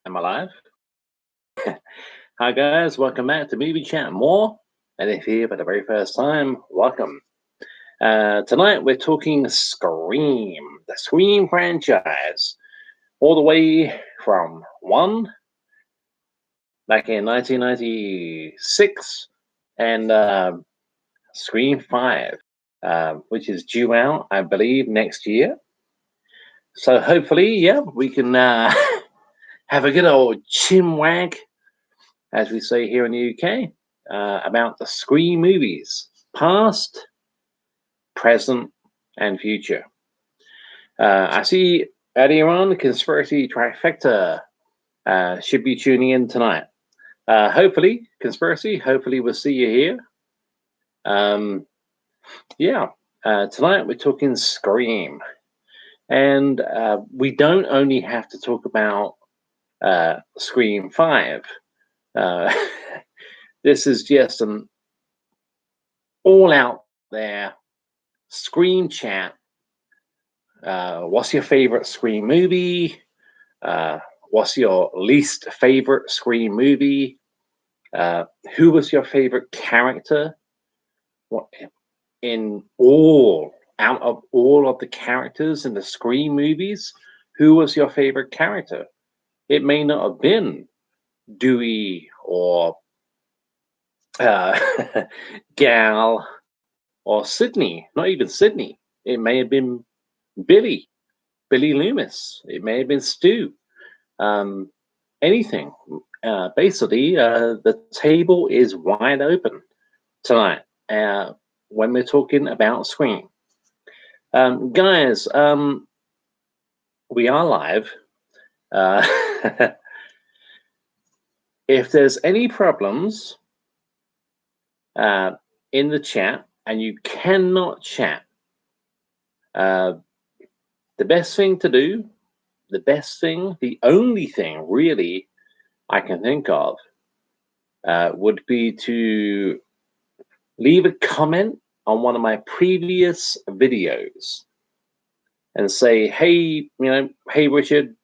Am I live? Hi guys, welcome back to Movie Chat More. And if you're here for the very first time, welcome. Tonight we're talking Scream, the Scream franchise, all the way from 1 back in 1996 and Scream 5, which is due out, I believe, next year. So hopefully, yeah, we can have a good old chinwag, as we say here in the UK, about the Scream movies, past, present, and future. I see earlier on the Conspiracy Trifecta should be tuning in tonight. Hopefully, Conspiracy, hopefully we'll see you here. Tonight we're talking Scream. And we don't only have to talk about Scream 5. This is just an all out there Scream chat. What's your favorite Scream movie? What's your least favorite Scream movie? Who was your favorite character? What out of all of the characters in the Scream movies, who was your favorite character? It may not have been Dewey or Gal or Sydney, not even Sydney. It may have been Billy Loomis. It may have been Stu. Anything. Basically, the table is wide open tonight when we're talking about Scream. Guys, we are live. If there's any problems in the chat and you cannot chat, the best thing to do, the only thing really I can think of would be to leave a comment on one of my previous videos and say, hey, hey, Richard,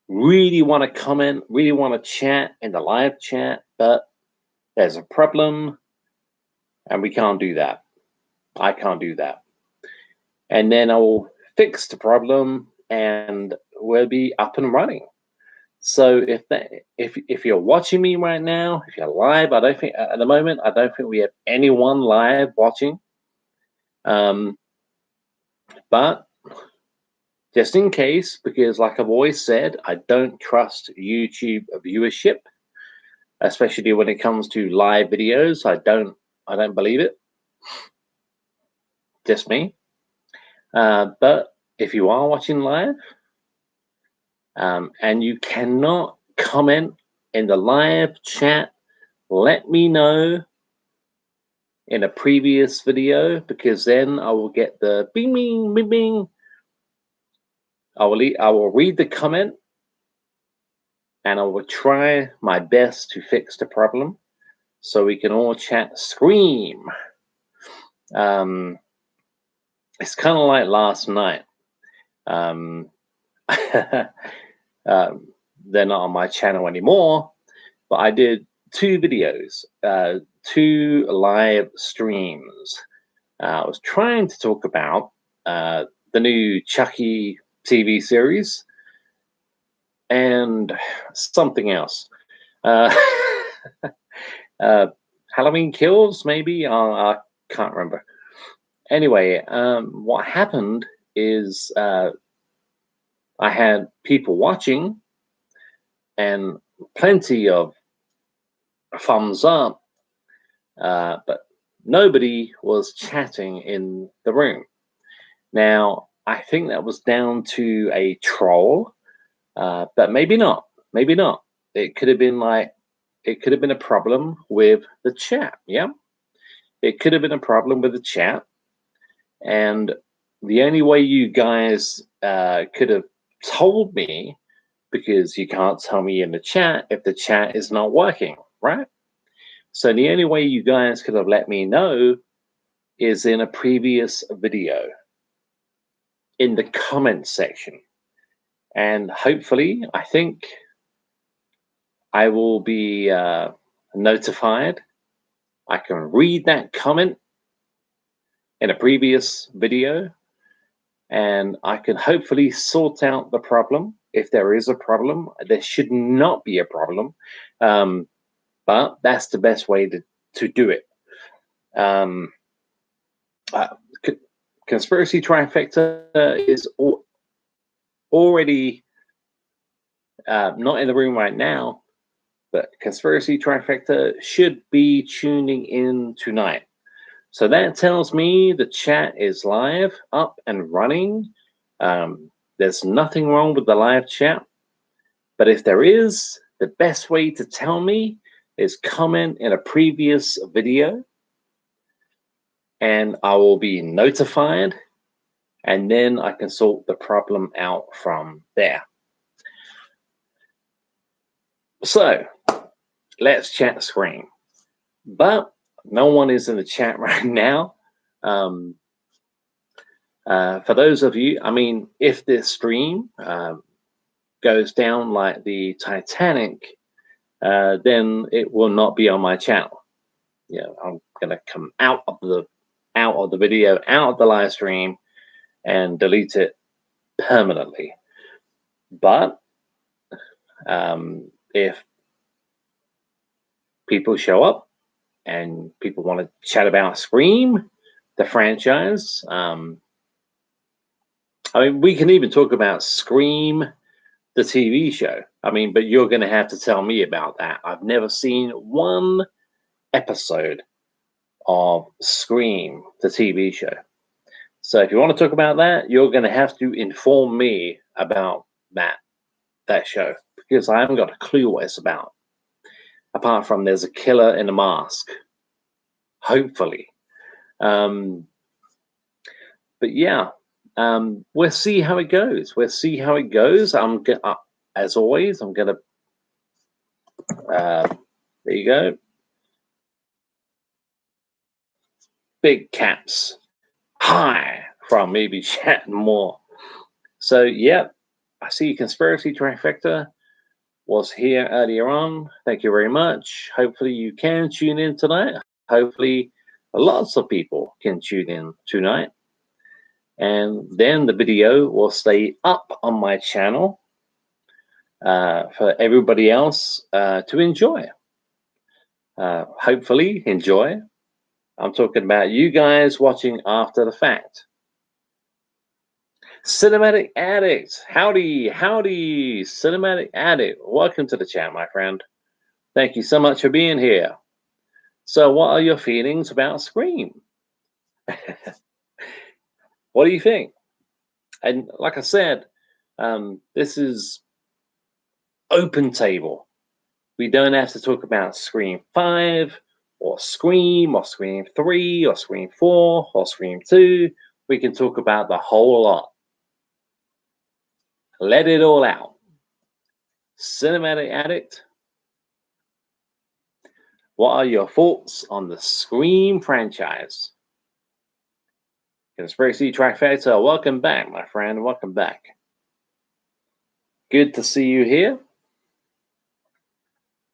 really want to comment, really want to chat in the live chat, but there's a problem and we can't do that. I can't do that. And then I'll fix the problem and we'll be up and running. So if you're watching me right now, if you're live, I don't think at the moment, I don't think we have anyone live watching. But just in case, because like I've always said, I don't trust YouTube viewership, especially when it comes to live videos. I don't believe it. Just me. But if you are watching live, and you cannot comment in the live chat, let me know in a previous video, because then I will get the bing, bing, bing, bing. I will read the comment and I will try my best to fix the problem so we can all chat Scream. It's kind of like last night. They're not on my channel anymore, but I did 2 videos, 2 live streams. I was trying to talk about the new Chucky TV series and something else. Halloween Kills, maybe? I can't remember. Anyway, what happened is I had people watching and plenty of thumbs up, but nobody was chatting in the room. Now, I think that was down to a troll, but maybe not. Maybe not. It could have been a problem with the chat. Yeah, it could have been a problem with the chat, and the only way you guys could have told me, because you can't tell me in the chat if the chat is not working, right? So the only way you guys could have let me know is in a previous video in the comment section. And hopefully, I think I will be notified. I can read that comment in a previous video, and I can hopefully sort out the problem. If there is a problem, there should not be a problem, but that's the best way to do it. Um, uh, Conspiracy Trifecta is already not in the room right now, but Conspiracy Trifecta should be tuning in tonight. So that tells me the chat is live, up and running. There's nothing wrong with the live chat. But if there is, the best way to tell me is comment in a previous video, and I will be notified, and then I can sort the problem out from there. So let's chat Scream. But no one is in the chat right now. For those of you, I mean, if this stream goes down like the Titanic, then it will not be on my channel. You know, I'm gonna come out of the video, out of the live stream, and delete it permanently. But if people show up and people want to chat about Scream, the franchise, I mean, we can even talk about Scream, the TV show. I mean, but you're going to have to tell me about that. I've never seen one episode of Scream, the TV show. So if you want to talk about that, you're going to have to inform me about that show, because I haven't got a clue what it's about. Apart from there's a killer in a mask, hopefully. But yeah, we'll see how it goes. We'll see how it goes. As always, I'm gonna. There you go. Big caps. Hi from Maybe Chat More. So yeah, I see Conspiracy Trifecta was here earlier on. Thank you very much. Hopefully you can tune in tonight. Hopefully lots of people can tune in tonight. And then the video will stay up on my channel for everybody else to enjoy. Hopefully enjoy. I'm talking about you guys watching after the fact. Cinematic Addict. Howdy, Cinematic Addict. Welcome to the chat, my friend. Thank you so much for being here. So what are your feelings about Scream? What do you think? And like I said, this is open table. We don't have to talk about Scream 5 or Scream 3 or Scream 4 or Scream 2. We can talk about the whole lot. Let it all out. Cinematic Addict. What are your thoughts on the Scream franchise? Conspiracy Trifecta, welcome back, my friend. Welcome back. Good to see you here.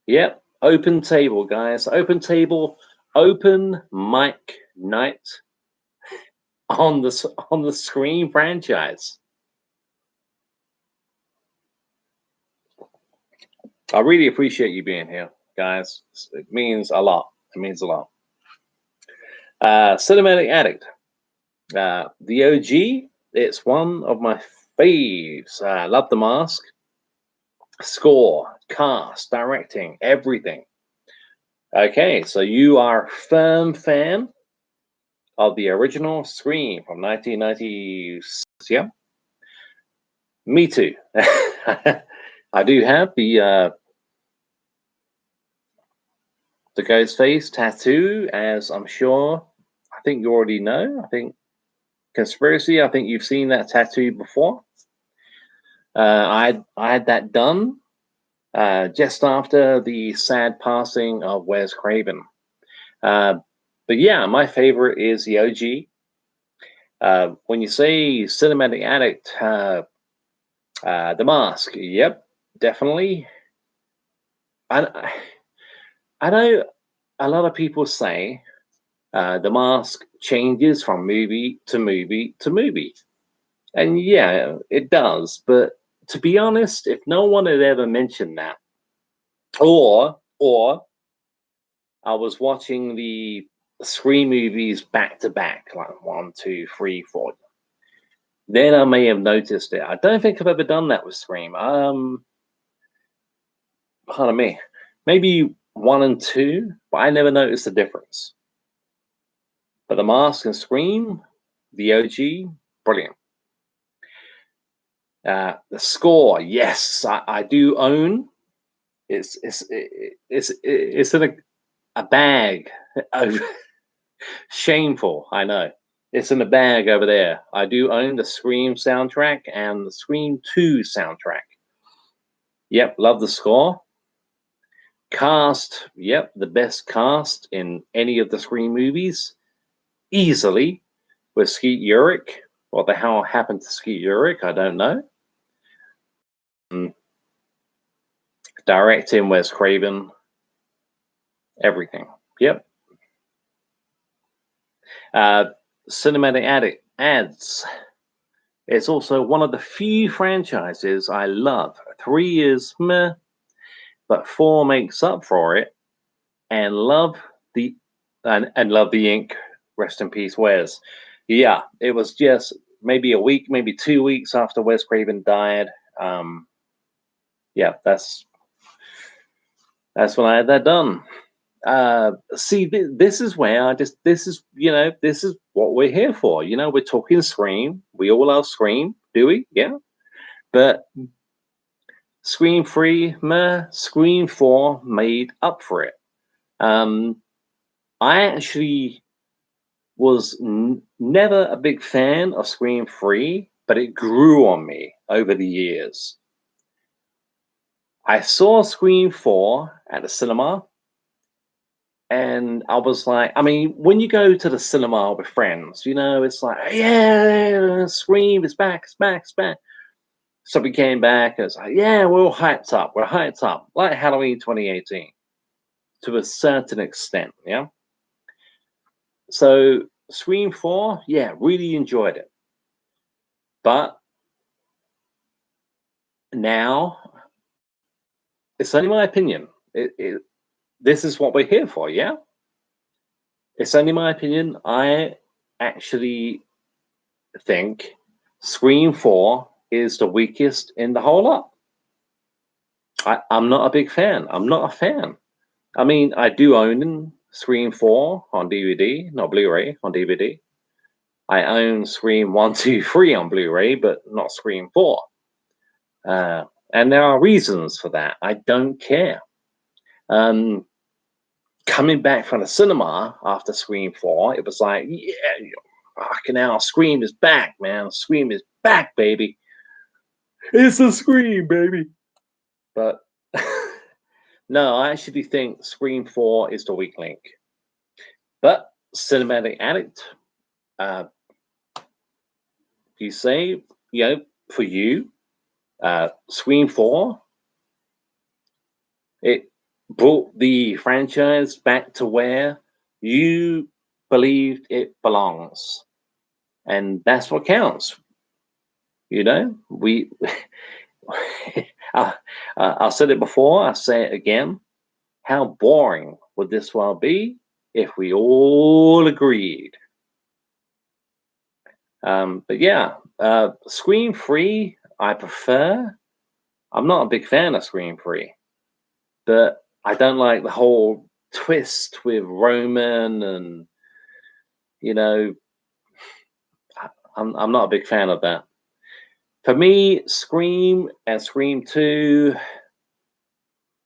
Yep, open table, guys. Open table, open mic night on the Scream franchise. I really appreciate you being here, guys. It means a lot. It means a lot. Cinematic Addict. The OG, it's one of my faves. I love the mask. Score, cast, directing, everything. Okay, so you are a firm fan of the original Scream from 1996, yeah? Me too. I do have the ghost face tattoo, as I'm sure, I think you already know. I think Conspiracy, I think you've seen that tattoo before. I had that done just after the sad passing of Wes Craven. But yeah, my favorite is the OG. When you say Cinematic Addict, The Mask. Yep, definitely. I I know a lot of people say The Mask changes from movie to movie to movie. And yeah, it does. But to be honest, if no one had ever mentioned that, or I was watching the Scream movies back to back, like one, two, three, four, then I may have noticed it. I don't think I've ever done that with Scream. Pardon me, maybe one and two, but I never noticed the difference. But The Mask and Scream, the OG, brilliant. The score, yes, I do own. It's in a bag. Oh, shameful, I know. It's in a bag over there. I do own the Scream soundtrack and the Scream 2 soundtrack. Yep, love the score. Cast, yep, the best cast in any of the Scream movies, easily, with Skeet Ulrich. What the hell happened to Skeet Ulrich? I don't know. Directing Wes Craven, everything. Yep. Cinematic ads. It's also one of the few franchises I love. 3 is meh, but 4 makes up for it. And love the love the ink. Rest in peace, Wes. Yeah, it was just maybe a week, maybe 2 weeks after Wes Craven died. Yeah, that's when I had that done. See, this is where this is this is what we're here for. We're talking Scream. We all love Scream, do we? Yeah, but Scream 3, meh, Scream 4 made up for it. I actually was never a big fan of Scream 3, but it grew on me over the years. I saw Scream 4 at the cinema, and I was like, I mean, when you go to the cinema with friends, it's like, yeah, Scream is back, it's back, it's back. So we came back, and it's like, yeah, we're all hyped up. We're hyped up, like Halloween 2018 to a certain extent, yeah. So Scream 4, yeah, really enjoyed it. But now it's only my opinion. This is what we're here for, yeah? It's only my opinion. I actually think Scream 4 is the weakest in the whole lot. I'm not a big fan. I'm not a fan. I mean, I do own Scream 4 on DVD, not Blu-ray, on DVD. I own Scream 1, 2, 3 on Blu-ray, but not Scream 4. And there are reasons for that. I don't care. Coming back from the cinema after Scream 4, it was like, yeah, fucking hell, Scream is back, man. Scream is back, baby. It's a Scream, baby. But no, I actually think Scream 4 is the weak link. But Cinematic Addict, you say, for you, Scream 4, it brought the franchise back to where you believed it belongs. And that's what counts. We I said it before, I say it again. How boring would this world be if we all agreed? But yeah, Scream 3, I prefer. I'm not a big fan of Scream 3, but I don't like the whole twist with Roman and, I'm not a big fan of that. For me, Scream and Scream 2,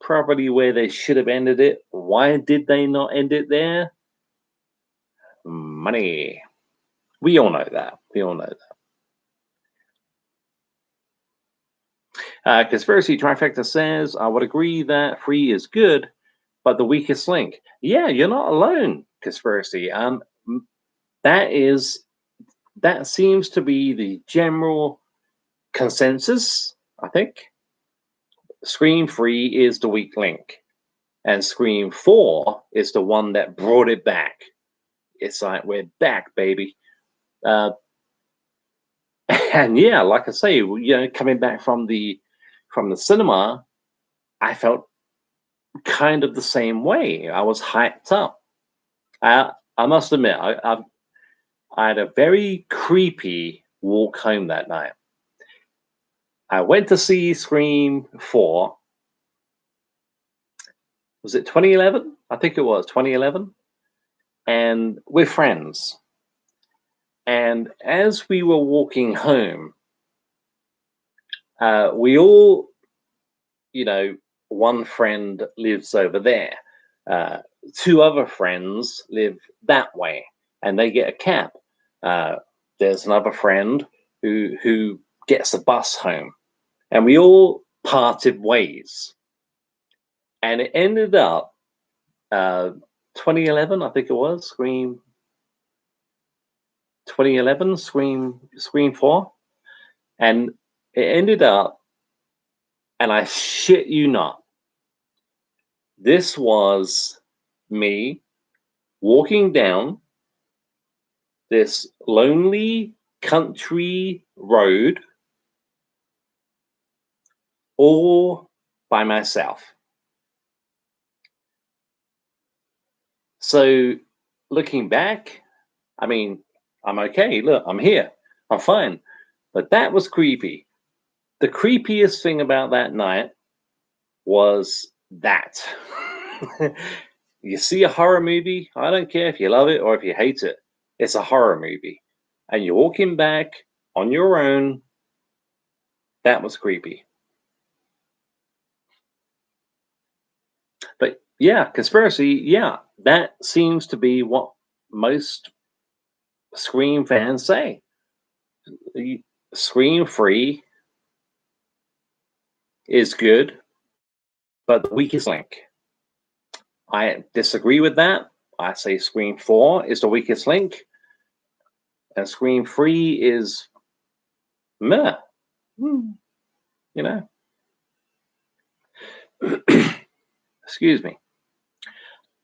probably where they should have ended it. Why did they not end it there? Money. We all know that. We all know that. Conspiracy Trifecta says, I would agree that 3 is good, but the weakest link. Yeah, you're not alone, Conspiracy. That seems to be the general consensus I think. Scream 3 is the weak link. And Scream 4 is the one that brought it back. It's like, we're back, baby. And yeah, like I say, coming back from the cinema, I felt kind of the same way. I was hyped up. I must admit, I had a very creepy walk home that night. I went to see Scream 4. Was it 2011? I think it was 2011. And with friends. And as we were walking home, we all, one friend lives over there. Two other friends live that way, and they get a cab. There's another friend who gets a bus home, and we all parted ways. And it ended up 2011, I think it was, Scream 2011, Scream 4. And it ended up, and I shit you not, this was me walking down this lonely country road all by myself. So looking back, I mean, I'm okay. Look, I'm here. I'm fine. But that was creepy. The creepiest thing about that night was that. You see a horror movie, I don't care if you love it or if you hate it. It's a horror movie. And you're walking back on your own. That was creepy. But yeah, conspiracy, yeah, that seems to be what most Scream fans say. Scream 3 is good, but the weakest link. I disagree with that. I say Scream 4 is the weakest link, and Scream 3 is meh. Excuse me.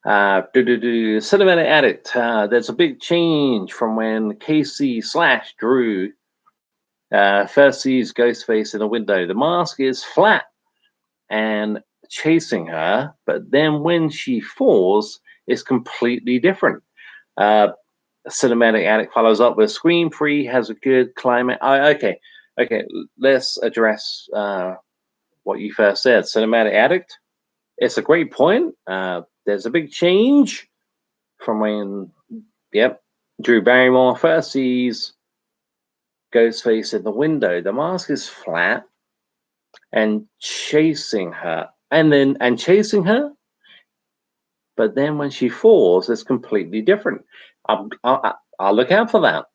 Cinematic Addict. There's a big change from when Casey/Drew first sees Ghostface in a window. The mask is flat and chasing her, but then when she falls, it's completely different. Cinematic Addict follows up with Scream 3 has a good climate. Okay. Let's address what you first said. Cinematic Addict. It's a great point. There's a big change from when, Drew Barrymore first sees Ghostface in the window. The mask is flat and chasing her, but then when she falls, it's completely different. I'll look out for that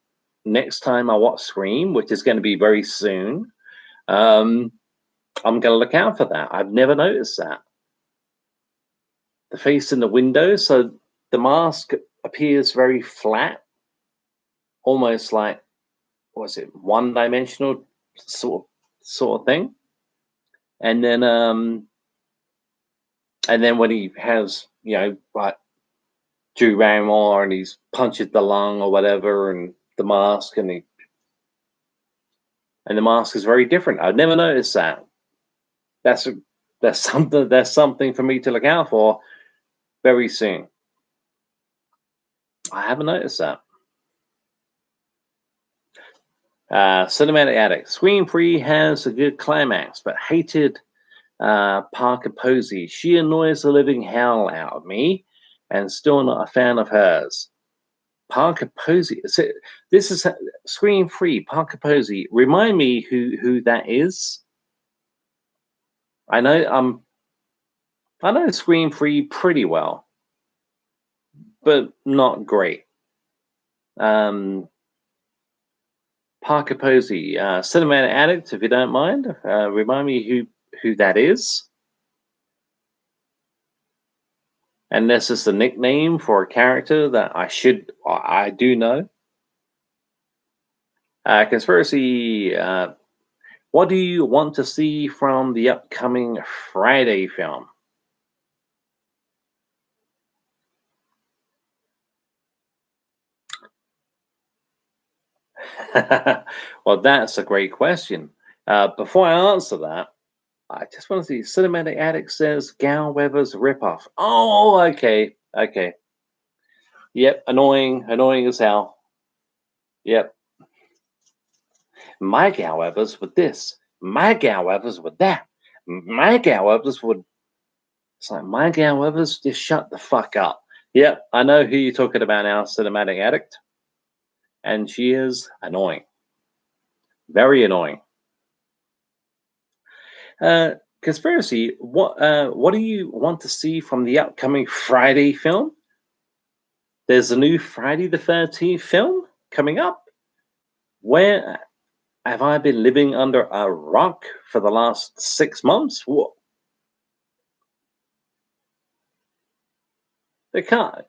next time I watch Scream, which is going to be very soon. I'm going to look out for that. I've never noticed that. The face in the window, so the mask appears very flat, almost like, what's it, one-dimensional sort of thing. And then when he has, like Drew Barrymore and he's punches the lung or whatever, and the mask, and the mask is very different. I've never noticed that. That's something for me to look out for very soon. I haven't noticed that. Cinematic Addict. Scream 3 has a good climax, but hated Parker Posey. She annoys the living hell out of me, and still not a fan of hers. Parker Posey. This is Scream 3. Parker Posey. Remind me who that is. I know Scream 3 pretty well, but not great. Parker Posey, Cinematic Addict, if you don't mind. Remind me who that is. And this is the nickname for a character that I do know. Conspiracy, What do you want to see from the upcoming Friday film? Well, that's a great question. Before I answer that, I just want to see. Cinematic Addict says Gal Weber's ripoff. Oh, okay, okay. Yep, annoying, annoying as hell. Yep. My Gal Weber's with this. My Gal Weber's with that. My Gal Weber's would. It's like my Gal Weber's just shut the fuck up. Yep, I know who you're talking about now, Cinematic Addict, and she is annoying, very annoying. Conspiracy. What do you want to see from the upcoming Friday film? There's a new Friday the 13th film coming up. Where have I been living under a rock for the last 6 months? What? There can't.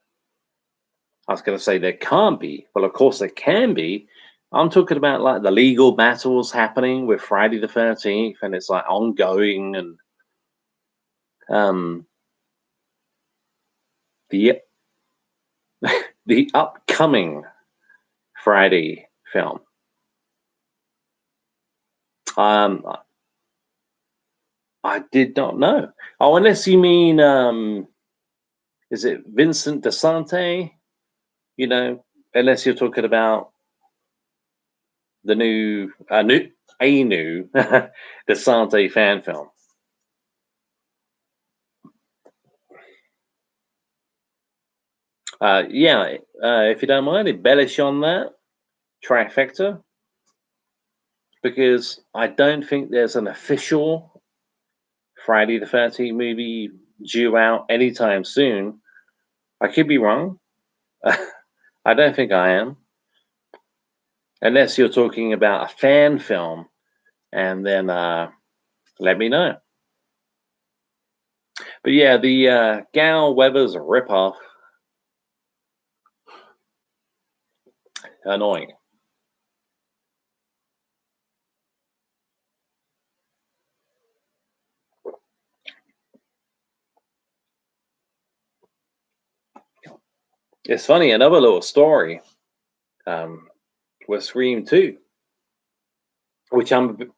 I was going to say there can't be. Well, of course there can be. I'm talking about like the legal battles happening with Friday the 13th, and it's like ongoing, and um, the the upcoming Friday film. Um, I did not know. Oh, unless you mean, is it Vincent DeSante? You know, unless you're talking about the new DeSante fan film. Yeah, if you don't mind, embellish on that trifecta, because I don't think there's an official Friday the 13th movie due out anytime soon. I could be wrong. I don't think I am, unless you're talking about a fan film, and then let me know. But yeah, the Gal Weber's ripoff, annoying. It's funny, another little story um, with Scream 2, which I'm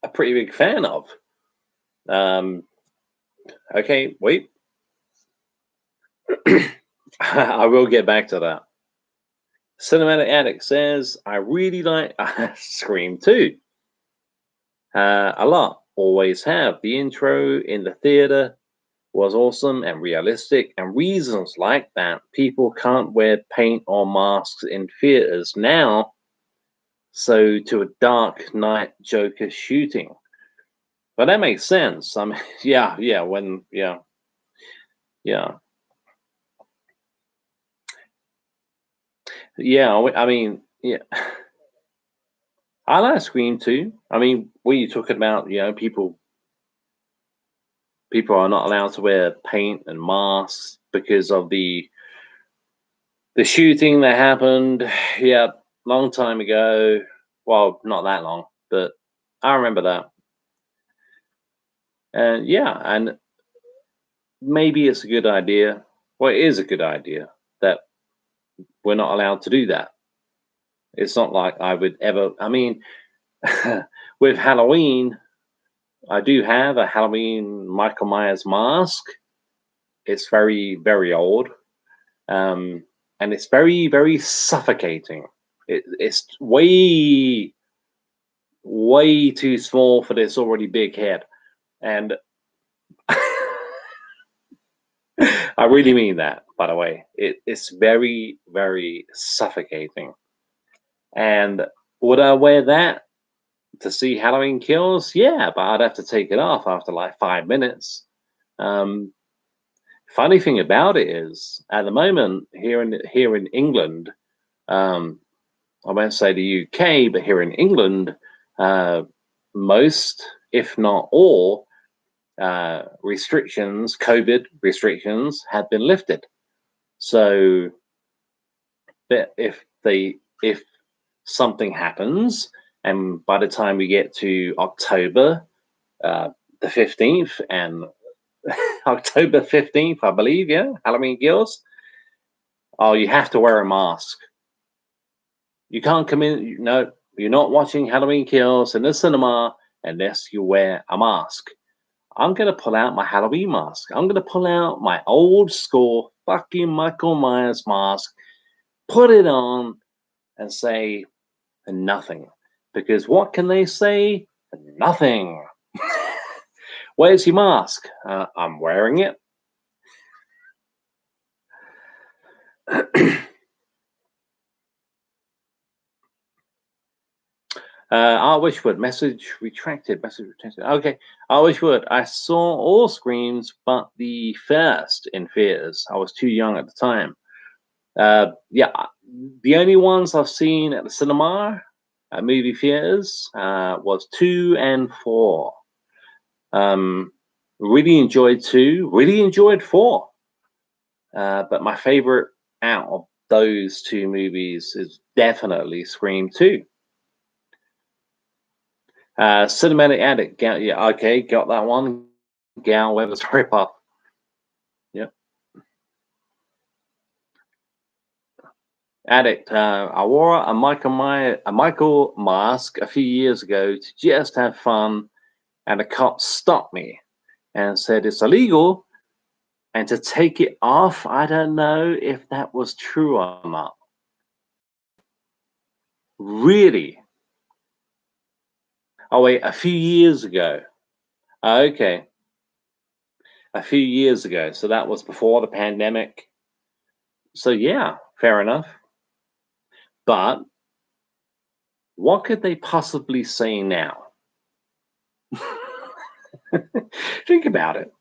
a pretty big fan of. Um, okay, wait. I will get back to that. Cinematic Addict says, I really like Scream 2 a lot. Always have. The intro in the theater was awesome and realistic, and reasons like that. People can't wear paint or masks in theaters now, so to a Dark Knight Joker shooting. But that makes sense. I mean, yeah, yeah. I mean, yeah. I like Scream too. I mean, what are you talking about? You know, people are not allowed to wear paint and masks because of the shooting that happened. Yeah, long time ago. Well, not that long, but I remember that. And yeah, and maybe it's a good idea. Well, it is a good idea that we're not allowed to do that. It's not like I would ever. I mean, with Halloween, I do have a Halloween Michael Myers mask. It's very, very old, um, and it's very, very suffocating. It's way, way too small for this already big head, and I really mean that. By the way, it's very, very suffocating. And would I wear that to see Halloween Kills? Yeah, but I'd have to take it off after like 5 minutes. Um, Funny thing about it is, at the moment here in England, um, I won't say the UK, but here in England, uh, most, if not all, restrictions, COVID restrictions, have been lifted. So that if something happens And by the time we get to October the 15th and October 15th, I believe, yeah, Halloween Kills, oh, you have to wear a mask. You can't come in, no, you're not watching Halloween Kills in the cinema unless you wear a mask. I'm going to pull out my Halloween mask. I'm going to pull out my old school fucking Michael Myers mask, put it on, and say nothing. Because what can they say? Nothing. Where's your mask? I'm wearing it. I wish would message retracted. Okay, I wish would. I saw all screams but the first in theaters. I was too young at the time. Yeah, the only ones I've seen at the cinema, at movie theaters, was 2 and 4. Really enjoyed 2. Really enjoyed 4. But my favorite out of those 2 movies is definitely Scream 2. Cinematic Addict. Yeah, okay, got that one. Gal Weber's ripoff. Yep. Addict. I wore a Michael mask a few years ago to just have fun, and a cop stopped me and said it's illegal, and to take it off. I don't know if that was true or not. Really? Oh wait, a few years ago. Okay, a few years ago. So that was before the pandemic. So yeah, fair enough. But what could they possibly say now? Think about it.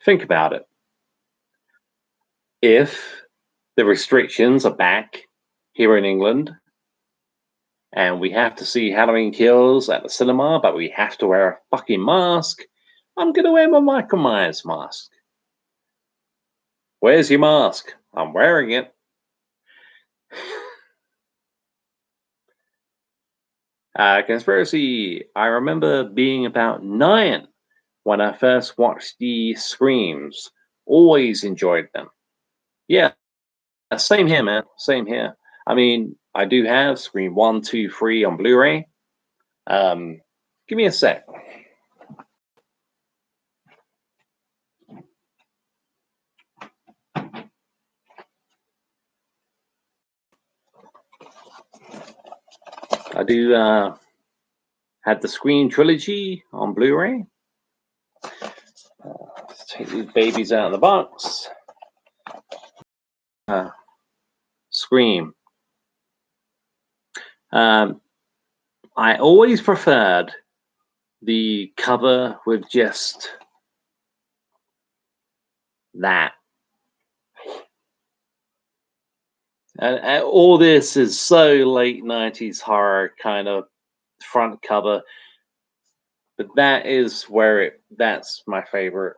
Think about it. If the restrictions are back here in England and we have to see Halloween Kills at the cinema, but we have to wear a fucking mask, I'm going to wear my Michael Myers mask. Where's your mask? I'm wearing it. Conspiracy. I remember being about 9 when I first watched the Screams. Always enjoyed them. Yeah, same here, man. Same here. I mean, I do have Scream 1, 2, 3 on Blu-ray. Give me a sec. I do have the Scream trilogy on Blu-ray. Let's take these babies out of the box. Scream. I always preferred the cover with just that. And all this is so late 90s horror kind of front cover. But that is where that's my favorite.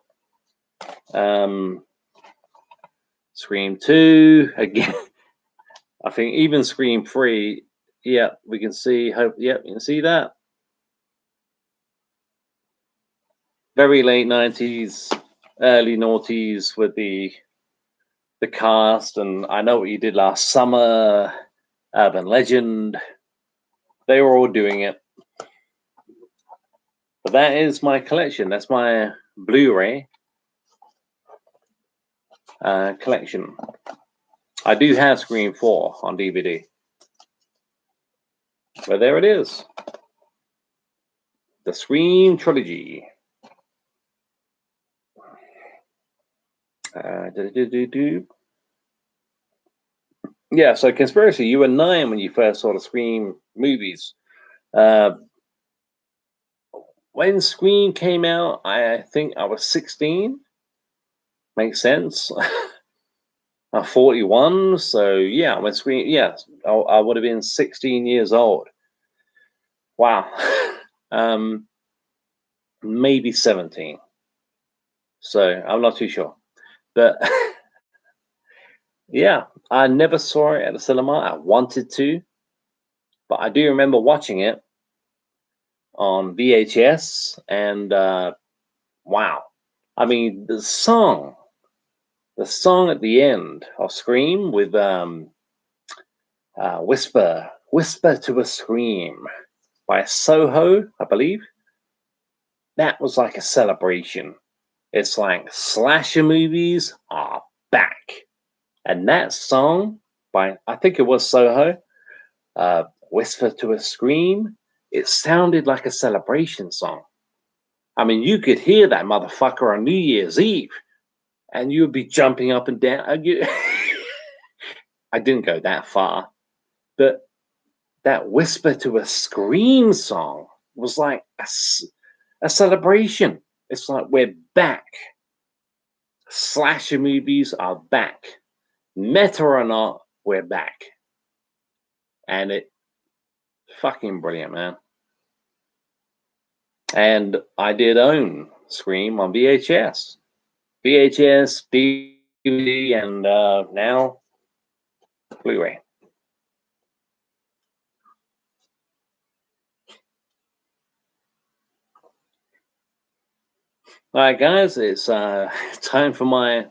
Scream 2, again. I think even Scream 3, yeah, we can see, yep, you can see that. Very late 90s, early noughties with the cast, and I Know What You Did Last Summer, Urban Legend. They were all doing it. But that is my collection. That's my Blu-ray collection. I do have Scream 4 on DVD. But there it is. The Scream trilogy. Yeah, so Conspiracy, you were 9 when you first saw the Scream movies. When Scream came out, I think I was 16. Makes sense. I'm 41, so yeah, when Scream, yeah, I would have been 16 years old. Wow. Maybe 17. So I'm not too sure. But yeah, I never saw it at the cinema. I wanted to. but I do remember watching it on VHS, and wow. I mean, the song at the end of Scream with Whisper to a Scream by Soho, I believe. That was like a celebration. It's like slasher movies are back. And that song by, I think it was Soho, Whisper to a Scream, it sounded like a celebration song. I mean, you could hear that motherfucker on New Year's Eve and you'd be jumping up and down. I didn't go that far, but that Whisper to a Scream song was like a celebration. It's like we're back. Slasher movies are back. Meta or not, we're back. And it fucking brilliant, man. And I did own Scream on VHS. VHS, DVD, and now Blu-ray. All right, guys, it's time for my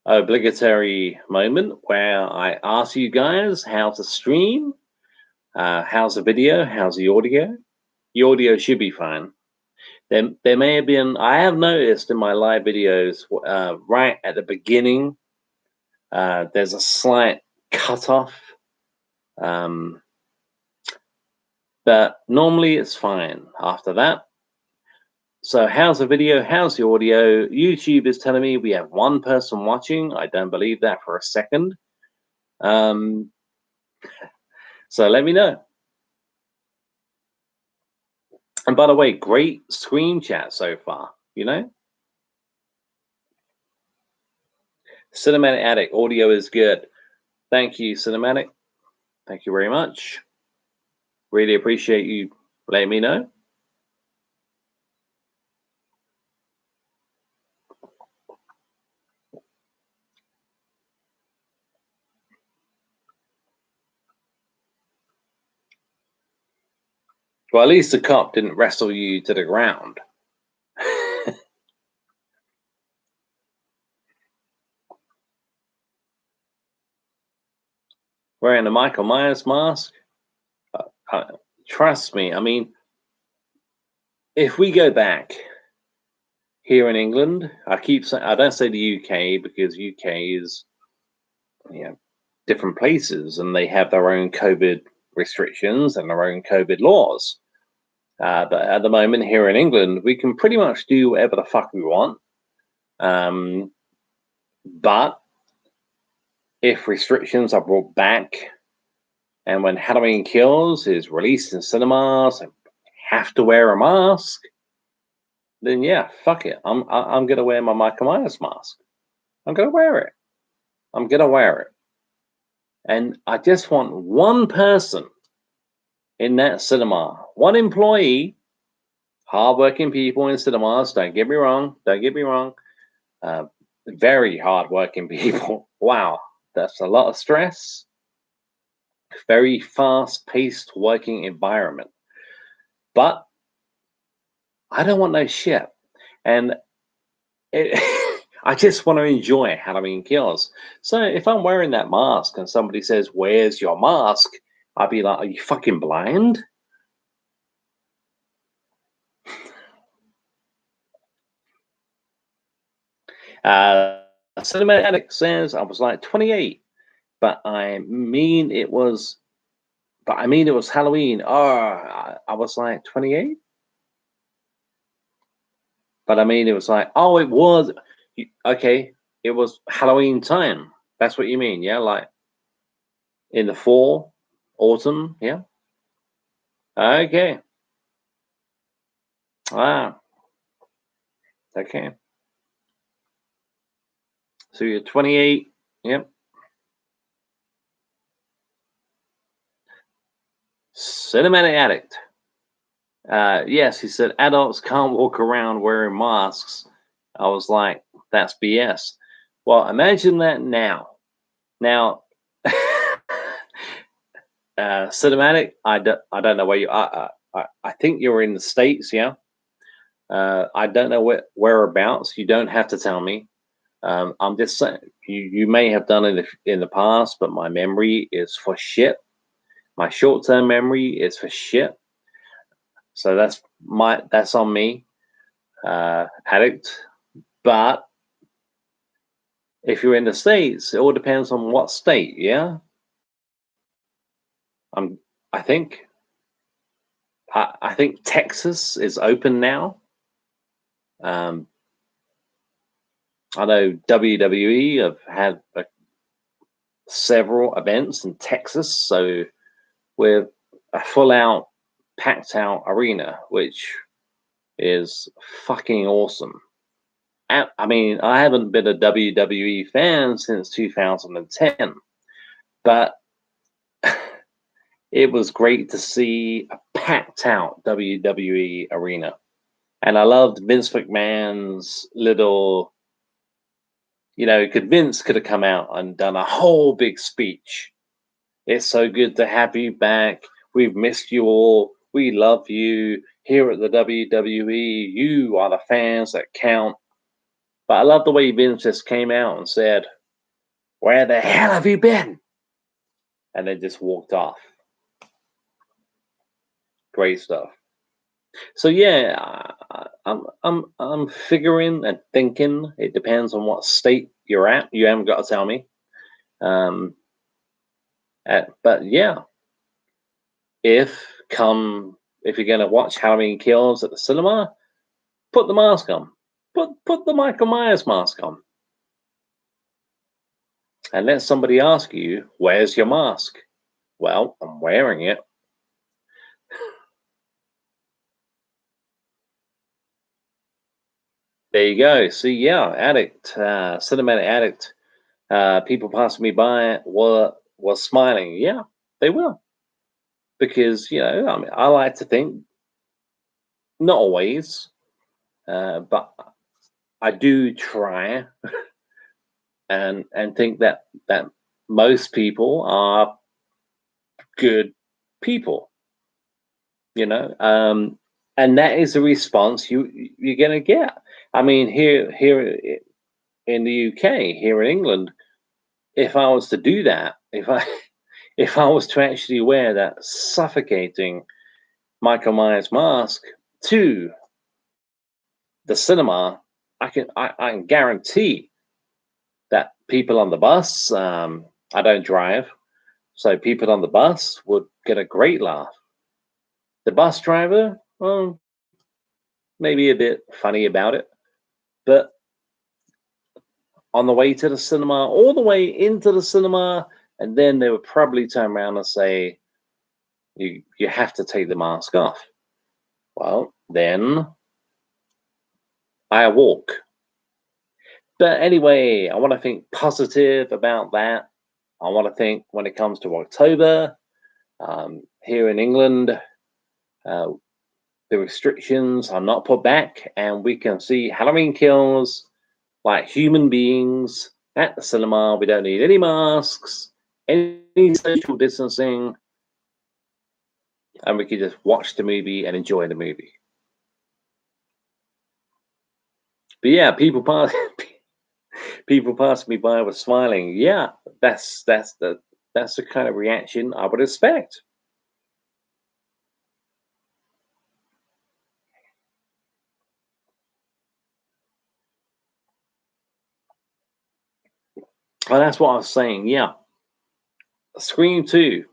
obligatory moment where I ask you guys how to stream. How's the video? How's the audio? The audio should be fine. There may have been, I have noticed in my live videos, right at the beginning, there's a slight cutoff. But normally it's fine after that. So how's the video? How's the audio? YouTube is telling me we have one person watching. I don't believe that for a second. So let me know. And by the way, great screen chat so far, you know? Cinematic Addict, audio is good. Thank you, Cinematic. Thank you very much. Really appreciate you letting me know. Well, at least the cop didn't wrestle you to the ground. Wearing the Michael Myers mask. Trust me, I mean, if we go back here in England, I keep saying, I don't say the UK because UK is, you know, different places and they have their own COVID restrictions and their own COVID laws. But at the moment here in England, we can pretty much do whatever the fuck we want. But if restrictions are brought back, and when Halloween Kills is released in cinemas and have to wear a mask, then yeah, fuck it. I'm gonna wear my Michael Myers mask. I'm gonna wear it. I'm gonna wear it. And I just want one person in that cinema, one employee, hardworking people in cinemas. Don't get me wrong. Don't get me wrong. Very hardworking people. Wow, that's a lot of stress. Very fast-paced working environment. But I don't want no shit. And I just want to enjoy Halloween Kills. So if I'm wearing that mask and somebody says, "Where's your mask?" I'd be like, "Are you fucking blind?" Cinematic Addict says I was like 28, but I mean it was Halloween. Oh, I was like 28. But I mean, it was like, oh, it was okay. It was Halloween time. That's what you mean, yeah? Like in the fall, autumn, yeah. Okay. Ah, okay. So you're 28. Yep. Cinematic Addict. Yes, he said adults can't walk around wearing masks. I was like, that's BS. Well, imagine that now. Now, Cinematic. I don't know where you are. I think you're in the States. Yeah. I don't know whereabouts. You don't have to tell me. I'm just saying you may have done it in the past, but my memory is for shit. My short-term memory is for shit. So that's on me, addict. But if you're in the States, it all depends on what state. Yeah, I'm. I think. I think Texas is open now. Um, I know WWE have had several events in Texas, so we're a full-out, packed-out arena, which is fucking awesome. I mean, I haven't been a WWE fan since 2010, but it was great to see a packed out WWE arena. And I loved Vince McMahon's little, Vince could have come out and done a whole big speech. It's so good to have you back. We've missed you all. We love you here at the WWE. You are the fans that count. But I love the way Vince just came out and said, "Where the hell have you been?" And then just walked off. Great stuff. So yeah, I'm figuring and thinking. It depends on what state you're at. You haven't got to tell me. Um, but yeah, if if you're gonna watch Halloween Kills at the cinema, put the mask on. Put the Michael Myers mask on, and let somebody ask you, "Where's your mask?" Well, I'm wearing it. There you go. See, yeah, addict, cinematic addict. People passing me by were smiling. Yeah, they will, because I mean, I like to think, not always, but I do try and think that most people are good people. You know, and that is the response you're gonna get. I mean, here in the UK, here in England, if I was to do that, if I was to actually wear that suffocating Michael Myers mask to the cinema, I can guarantee that people on the bus, I don't drive, so people on the bus would get a great laugh. The bus driver, well, maybe a bit funny about it, but on the way to the cinema, all the way into the cinema, and then they would probably turn around and say, you have to take the mask off. Well, then I walk. But anyway, I want to think positive about that. I want to think when it comes to October, here in England, uh, the restrictions are not put back, and we can see Halloween Kills like human beings at the cinema. We don't need any masks, any social distancing, and we can just watch the movie and enjoy the movie. But yeah, people passing me by were smiling. Yeah, that's the kind of reaction I would expect. Well, that's what I was saying. Yeah, Scream 2.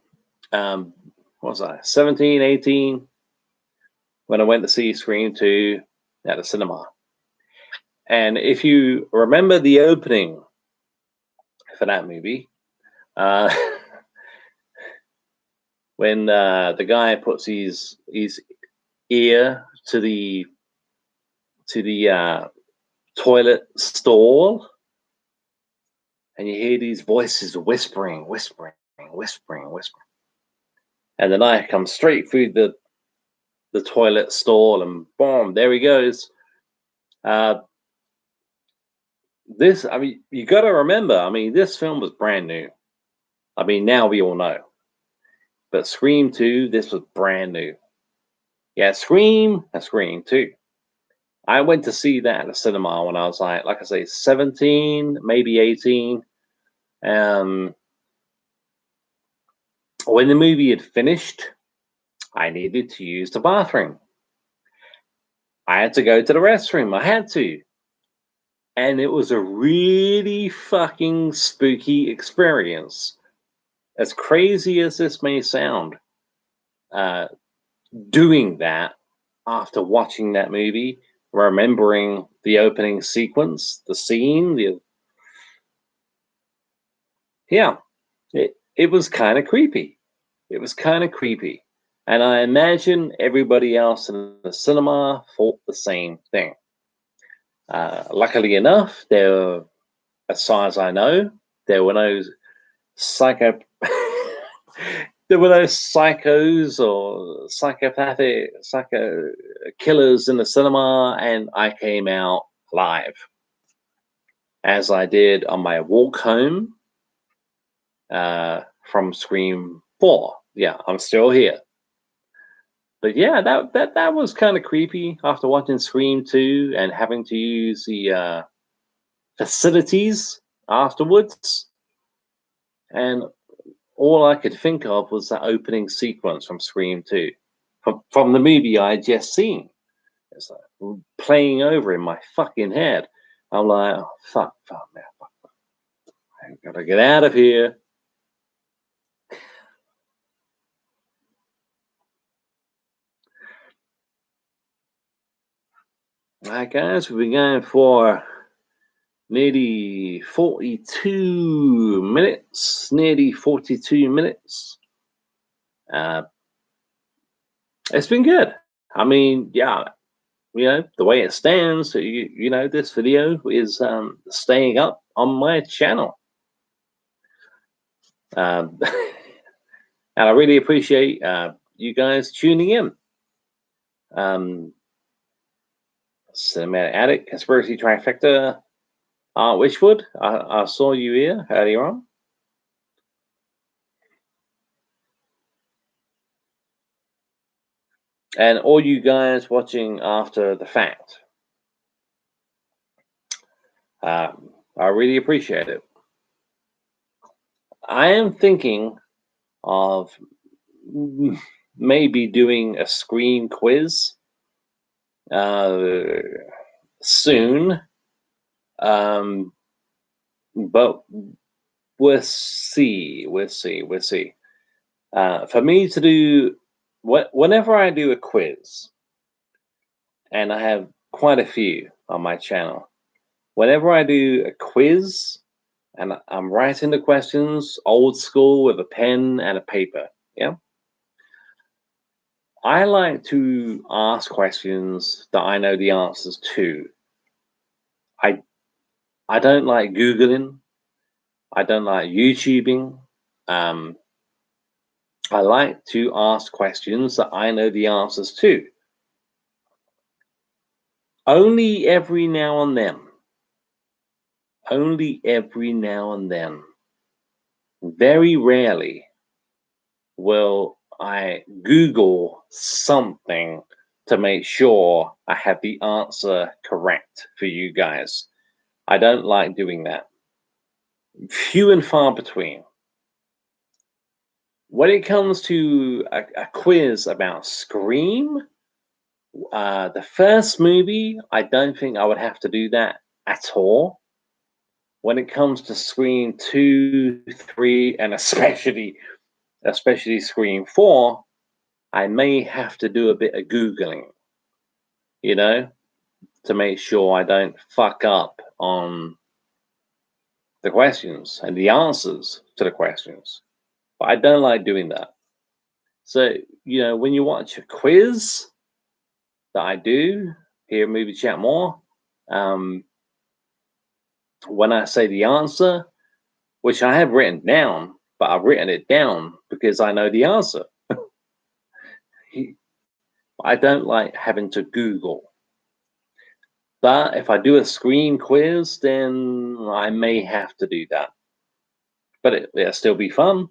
Um, what was I? 17, 18 when I went to see Scream 2 at the cinema. And if you remember the opening for that movie, uh, when the guy puts his ear to the toilet stall, and you hear these voices whispering, whispering, whispering, whispering, and the knife comes straight through the toilet stall, and boom, there he goes. Uh, I mean, you got to remember, I mean, this film was brand new. I mean, now we all know. But Scream 2, this was brand new. Yeah, Scream and Scream 2. I went to see that at the cinema when I was like I say, 17, maybe 18. When the movie had finished, I needed to use the bathroom. I had to go to the restroom. I had to. And it was a really fucking spooky experience. As crazy as this may sound, doing that after watching that movie, remembering the opening sequence, the scene, it was kind of creepy. It was kind of creepy. And I imagine everybody else in the cinema thought the same thing. Luckily enough, as far as I know, there were no psycho there were no psychos or psycho killers in the cinema, and I came out alive, as I did on my walk home from Scream 4. Yeah, I'm still here. But yeah, that was kind of creepy after watching Scream 2 and having to use the facilities afterwards. And all I could think of was that opening sequence from Scream 2, from the movie I had just seen. It's like playing over in my fucking head. I'm like, oh, fuck, man, fuck. I gotta get out of here. All right, guys, we've been going for nearly 42 minutes. Nearly 42 minutes. It's been good. I mean, yeah, the way it stands, this video is staying up on my channel. And I really appreciate you guys tuning in. Cinematic Addict, Conspiracy Trifecta, Wishwood, I saw you here earlier on. And all you guys watching after the fact. I really appreciate it. I am thinking of maybe doing a Scream quiz soon, but we'll see. For me to do, whenever I do a quiz, and I have quite a few on my channel, whenever I do a quiz and I'm writing the questions old school with a pen and a paper, yeah, I like to ask questions that I know the answers to. I don't like Googling. I don't like YouTubing. I like to ask questions that I know the answers to. Only every now and then. Only every now and then. Very rarely will I Google something to make sure I have the answer correct for you guys. I don't like doing that. Few and far between. When it comes to a quiz about Scream, the first movie, I don't think I would have to do that at all. When it comes to Scream 2, 3, and especially Scream 4, I may have to do a bit of Googling, to make sure I don't fuck up on the questions and the answers to the questions. But I don't like doing that. So, when you watch a quiz that I do here at Movie Chat More, when I say the answer, which I have written down, but I've written it down because I know the answer. I don't like having to Google. But if I do a Scream quiz, then I may have to do that. But it'll still be fun.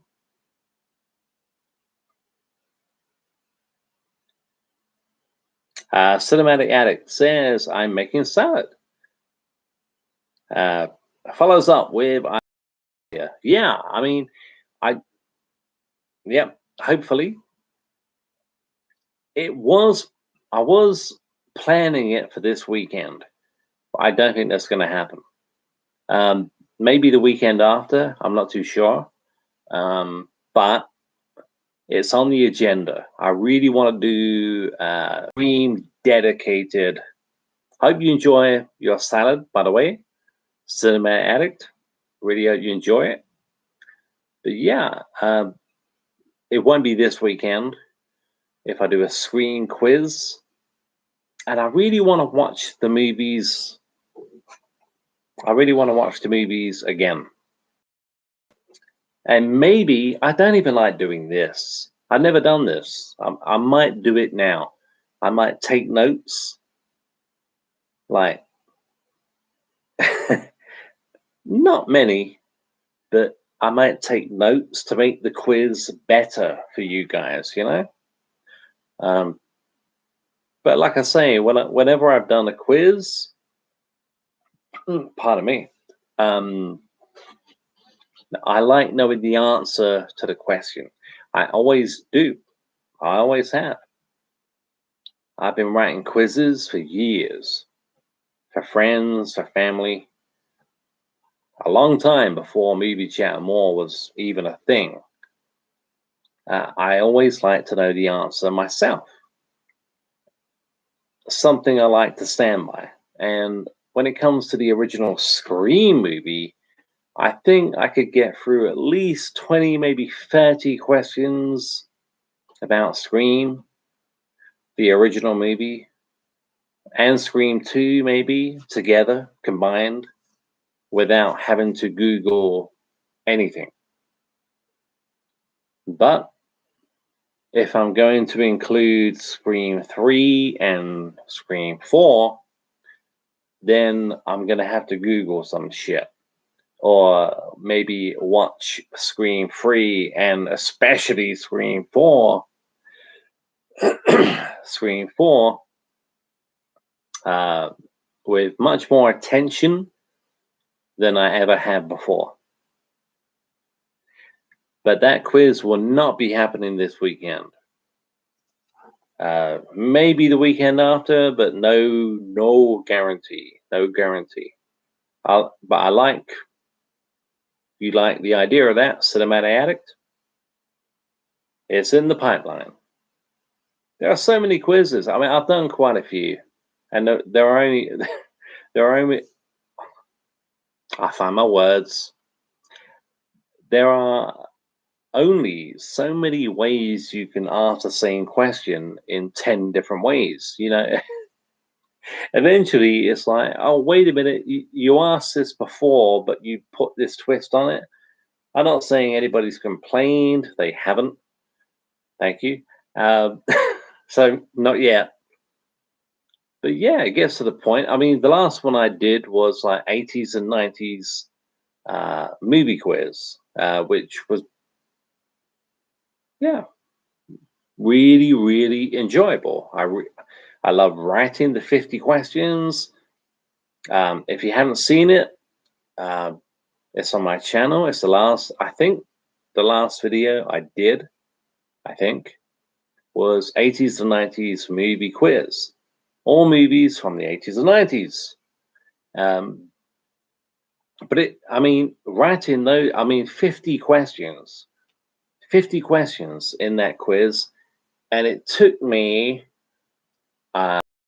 Cinematic Addict says, I'm making salad. Follows up with, yeah, I mean, yep, hopefully. I was planning it for this weekend. I don't think that's going to happen. Maybe the weekend after, I'm not too sure. But it's on the agenda. I really want to do stream dedicated. Hope you enjoy your salad, by the way. Cinema Addict. Really hope you enjoy it. But yeah, it won't be this weekend if I do a screen quiz. And I really want to watch the movies. I really want to watch the movies again. And maybe I don't even like doing this. I've never done this. I might do it now. I might take notes. Like, not many, but I might take notes to make the quiz better for you guys, you know? But like I say, whenever I've done a quiz, pardon me, I like knowing the answer to the question. I always do. I always have. I've been writing quizzes for years, for friends, for family, a long time before Movie Chat More was even a thing. I always like to know the answer myself. Something I like to stand by. And when it comes to the original Scream movie, I think I could get through at least 20, maybe 30 questions about Scream, the original movie, and Scream 2, maybe together, combined, without having to Google anything. But if I'm going to include Scream 3 and Scream 4, then I'm going to have to Google some shit. Or maybe watch Scream 3 and especially Scream 4. Scream 4 with much more attention than I ever had before. But that quiz will not be happening this weekend. Maybe the weekend after, but no guarantee. No guarantee. But I like you like the idea of that, Cinematic Addict. It's in the pipeline. There are so many quizzes. I mean, I've done quite a few, and there are only there are only. I find my words. There are only so many ways you can ask the same question in 10 different ways. You know, eventually it's like, oh, wait a minute, you asked this before, but you put this twist on it. I'm not saying anybody's complained. They haven't. Thank you. So not yet. But yeah, it gets to the point. I mean, the last one I did was like 80s and 90s movie quiz, which was, yeah, really, really enjoyable. I love writing the 50 questions. If you haven't seen it, it's on my channel. It's I think the last video I did, I think, was 80s to 90s movie quiz. All movies from the 80s and 90s. But I mean, writing those, I mean, 50 questions in that quiz. And it took me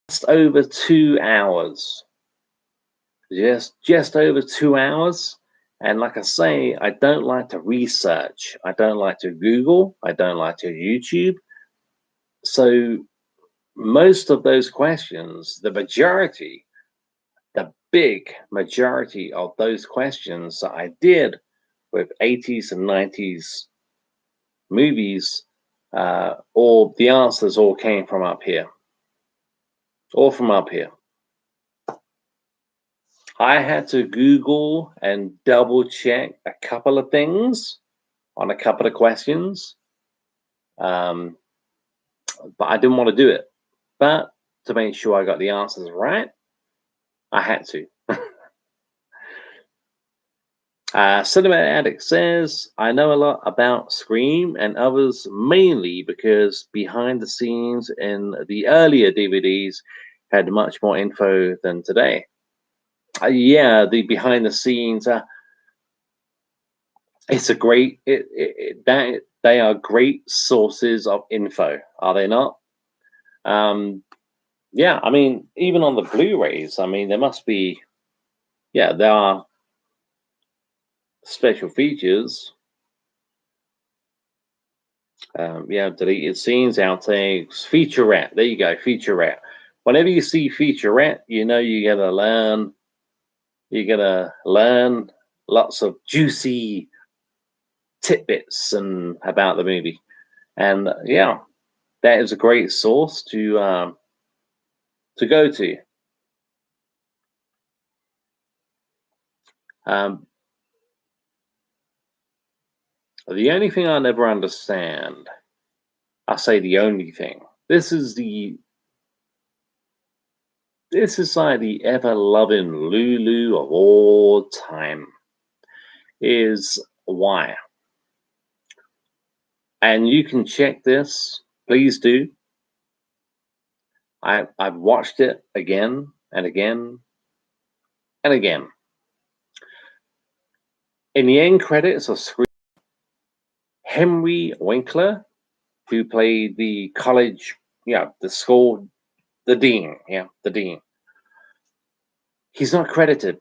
just over 2 hours. Just over 2 hours. And like I say, I don't like to research. I don't like to Google. I don't like to YouTube. So most of those questions, the big majority of those questions that I did with 80s and 90s movies, all the answers all came from up here. All from up here. I had to Google and double check a couple of things on a couple of questions, but I didn't want to do it. But to make sure I got the answers right. I had to. Cinema Addict says, I know a lot about Scream and others mainly because behind the scenes in the earlier DVDs had much more info than today. Yeah, the behind the scenes, it's a great, that they are great sources of info, are they not? Yeah, I mean, even on the Blu-rays, I mean, there must be, yeah, there are special features. Yeah, deleted scenes, outtakes, featurette. There you go, featurette. Whenever you see featurette, you know you're gonna learn. You're gonna learn lots of juicy tidbits and about the movie. And yeah, that is a great source to go to. Um, the only thing I never understand, I say the only thing. This is like the ever loving Lulu of all time. Is why. And you can check this. Please do. I've watched it again and again and again. In the end credits of Scream, Henry Winkler, who played the college, the school, the dean, the dean. He's not credited.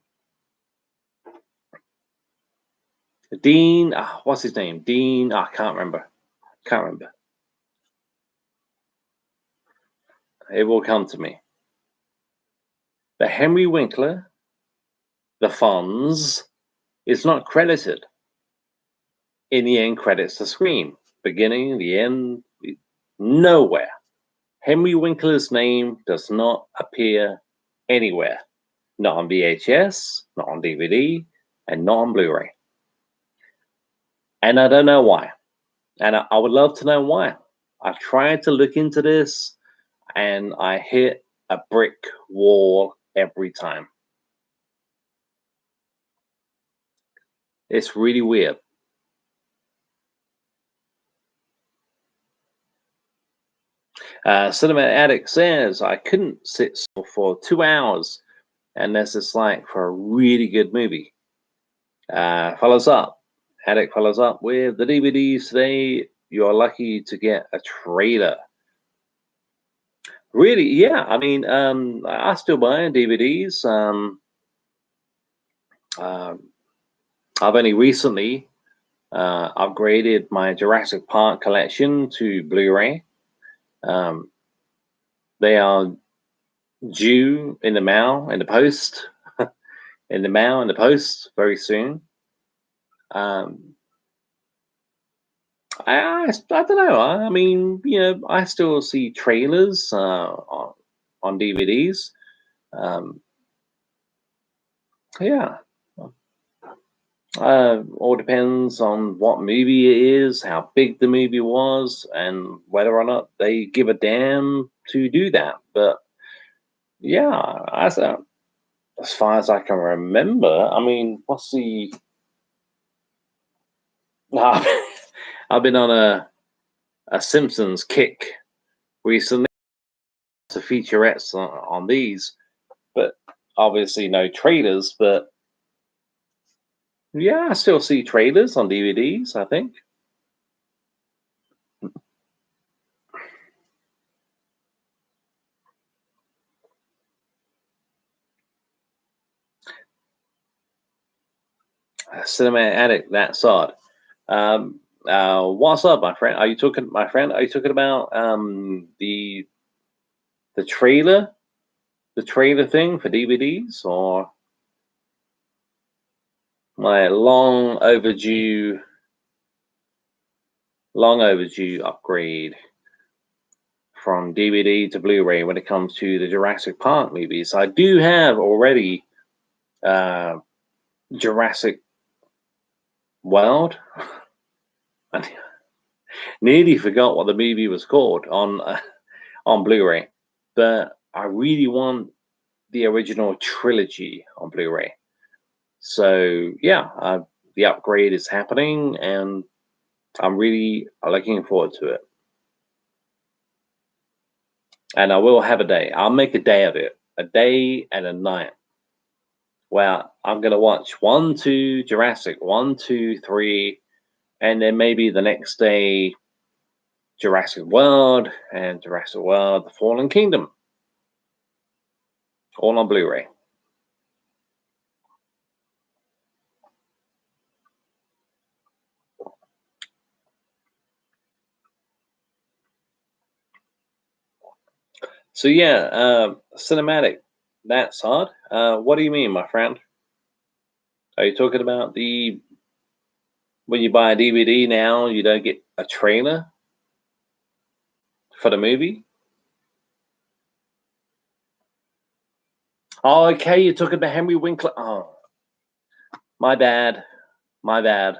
Dean, what's his name? Dean, I can't remember. Can't remember. It will come to me. But Henry Winkler, the Fonz, is not credited in the end credits to Scream. Beginning, the end, nowhere. Henry Winkler's name does not appear anywhere. Not on VHS, not on DVD, and not on Blu-ray. And I don't know why. And I would love to know why. I've tried to look into this, and I hit a brick wall every time. It's really weird. Cinema Addict says, I couldn't sit still for 2 hours unless it's like for a really good movie. Follows up. Addict follows up with the DVDs today. You're lucky to get a trailer. Really? Yeah. I mean, I still buy DVDs. I've only recently upgraded my Jurassic Park collection to Blu-ray. They are due in the mail, in the post, in the mail, in the post very soon. I don't know. I mean, I still see trailers on DVDs. Yeah. All depends on what movie it is, how big the movie was, and whether or not they give a damn to do that. But yeah, as far as I can remember, I mean, what's the? I've been on a Simpsons kick recently. To featurettes on these, but obviously no trailers. But yeah, I still see trailers on DVDs, I think. Cinema Addict, that's odd. What's up, my friend? Are you talking about the trailer, the trailer thing for DVDs, or my long overdue upgrade from DVD to Blu-ray when it comes to the Jurassic Park movies? I do have already Jurassic World. I nearly forgot what the movie was called on Blu-ray, but I really want the original trilogy on Blu-ray. So yeah, the upgrade is happening, and I'm really looking forward to it. And I will have a day. I'll make a day of it, a day and a night. Well, I'm gonna watch 1, 2, Jurassic, 1, 2, 3, and then maybe the next day Jurassic World and Jurassic World: The Fallen Kingdom, all on Blu-ray. So yeah, cinematic. That's hard. What do you mean, my friend? Are you talking about the when you buy a DVD now, you don't get a trailer for the movie? Oh, okay, you're talking about Henry Winkler. Oh, my bad. My bad.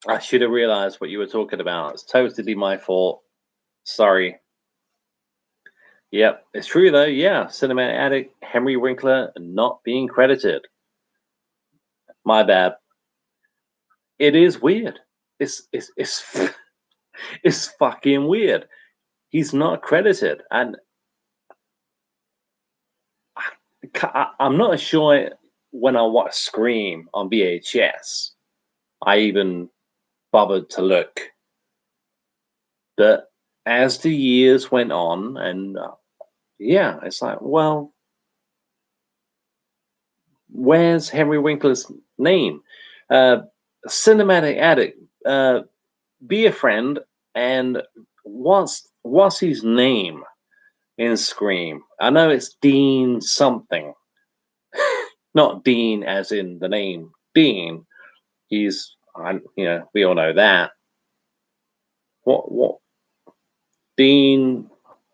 I should have realized what you were talking about. It's totally my fault. Sorry. Yep, it's true though. Yeah, cinematic addict Henry Winkler not being credited. My bad. It is weird. It's it's fucking weird. He's not credited, and I'm not sure when I watched Scream on VHS, I even bothered to look. But as the years went on, and yeah, it's like, well, where's Henry Winkler's name? Uh, Cinematic addict, be a friend, and what's his name in Scream? I know it's Dean something, not Dean as in the name Dean. He's, we all know that. What? Dean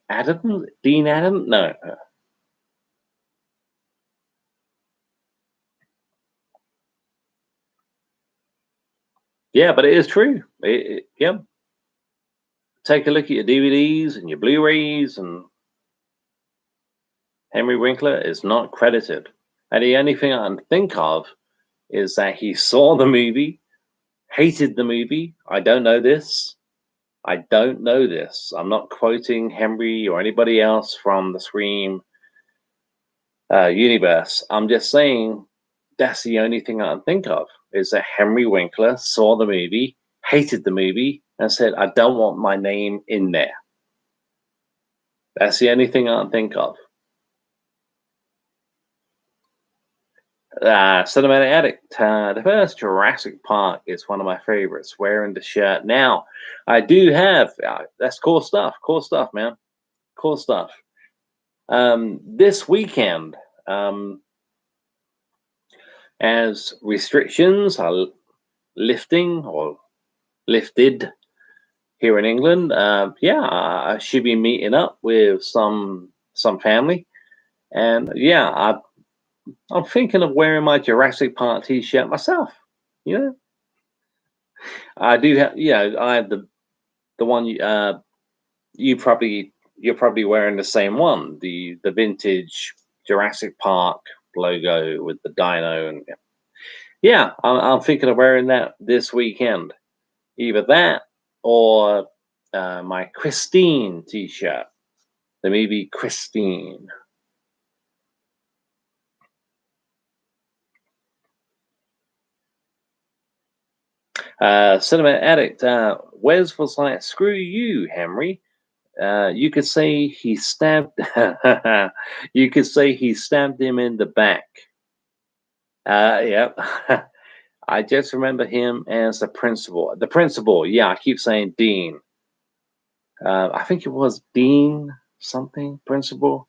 Adam? Dean Adam? No. Yeah, but it is true. Yeah. Take a look at your DVDs and your Blu-rays, and Henry Winkler is not credited. And the only thing I can think of is that he saw the movie, hated the movie. I don't know this. I don't know this. I'm not quoting Henry or anybody else from the Scream universe. I'm just saying that's the only thing I can think of is that Henry Winkler saw the movie, hated the movie, and said, I don't want my name in there. That's the only thing I can think of. Cinematic Addict. The first Jurassic Park is one of my favorites. Wearing the shirt. Now, I do have, that's cool stuff. Cool stuff, man. Cool stuff. This weekend, as restrictions are lifting or lifted here in England, yeah, I should be meeting up with some family, and yeah, I'm thinking of wearing my Jurassic Park T-shirt myself. You know, I do have, I have the one you're probably wearing the same one, the vintage Jurassic Park logo with the dino, and yeah, I'm thinking of wearing that this weekend. Either that or my Christine T-shirt, the movie Christine. Cinema Addict. Wes was like, "Screw you, Henry." You could say he stabbed. You could say he stabbed him in the back. Yep. I just remember him as the principal. The principal. Yeah, I keep saying Dean. I think it was Dean something principal.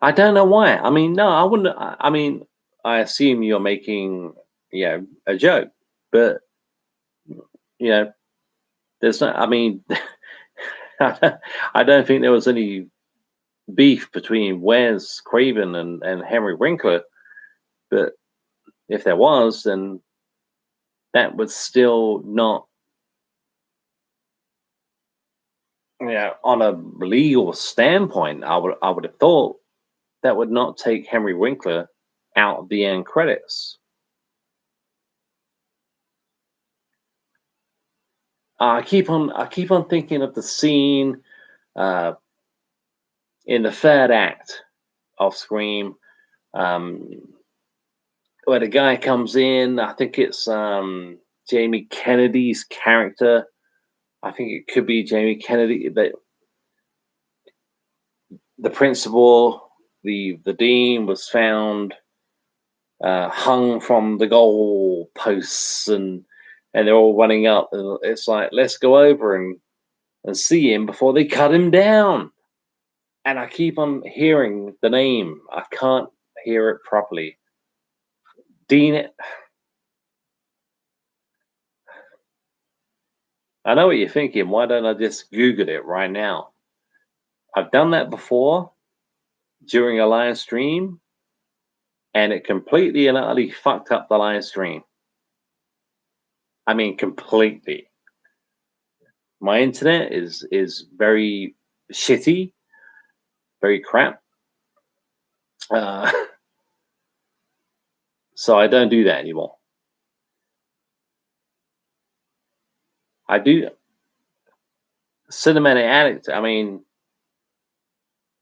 I don't know why. I mean, no, I wouldn't. I mean, I assume you're making, a joke, but you know, there's no. I mean, I don't think there was any beef between Wes Craven and Henry Winkler. But if there was, then that would still not on a legal standpoint, I would have thought that would not take Henry Winkler out of the end credits. I keep on thinking of the scene uh, in the third act of Scream, um, where the guy comes in. I think it's Jamie Kennedy's character. I think it could be Jamie Kennedy. The principal, the dean, was found hung from the goal posts, and they're all running up. And it's like, let's go over and see him before they cut him down. And I keep on hearing the name. I can't hear it properly. Dean. I know what you're thinking. Why don't I just Google it right now? I've done that before during a live stream, and it completely and utterly fucked up the live stream. I mean, completely. My internet is very shitty, very crap. So I don't do that anymore. I do Cinematic Addict. I mean,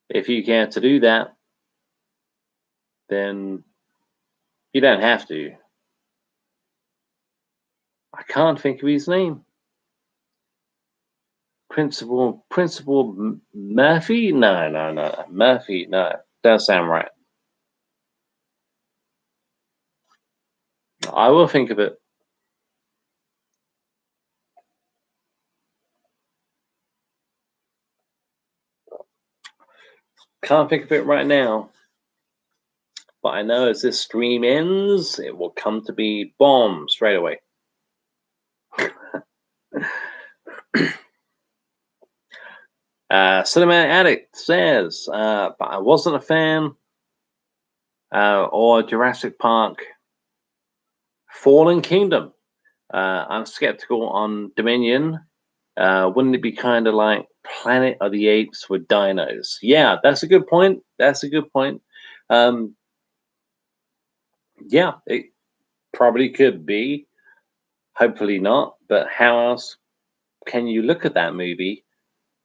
if you care to do that, then you don't have to. I can't think of his name. Principal Murphy? No. Murphy, no. Doesn't sound right. I will think of it. Can't think of it right now. But I know as this stream ends, it will come to be bomb straight away. Cinematic Addict says, but I wasn't a fan or Jurassic Park. Fallen Kingdom. I'm skeptical on Dominion. Wouldn't it be kind of like Planet of the Apes with dinos? Yeah, that's a good point. Yeah, it probably could be. Hopefully not. But how else can you look at that movie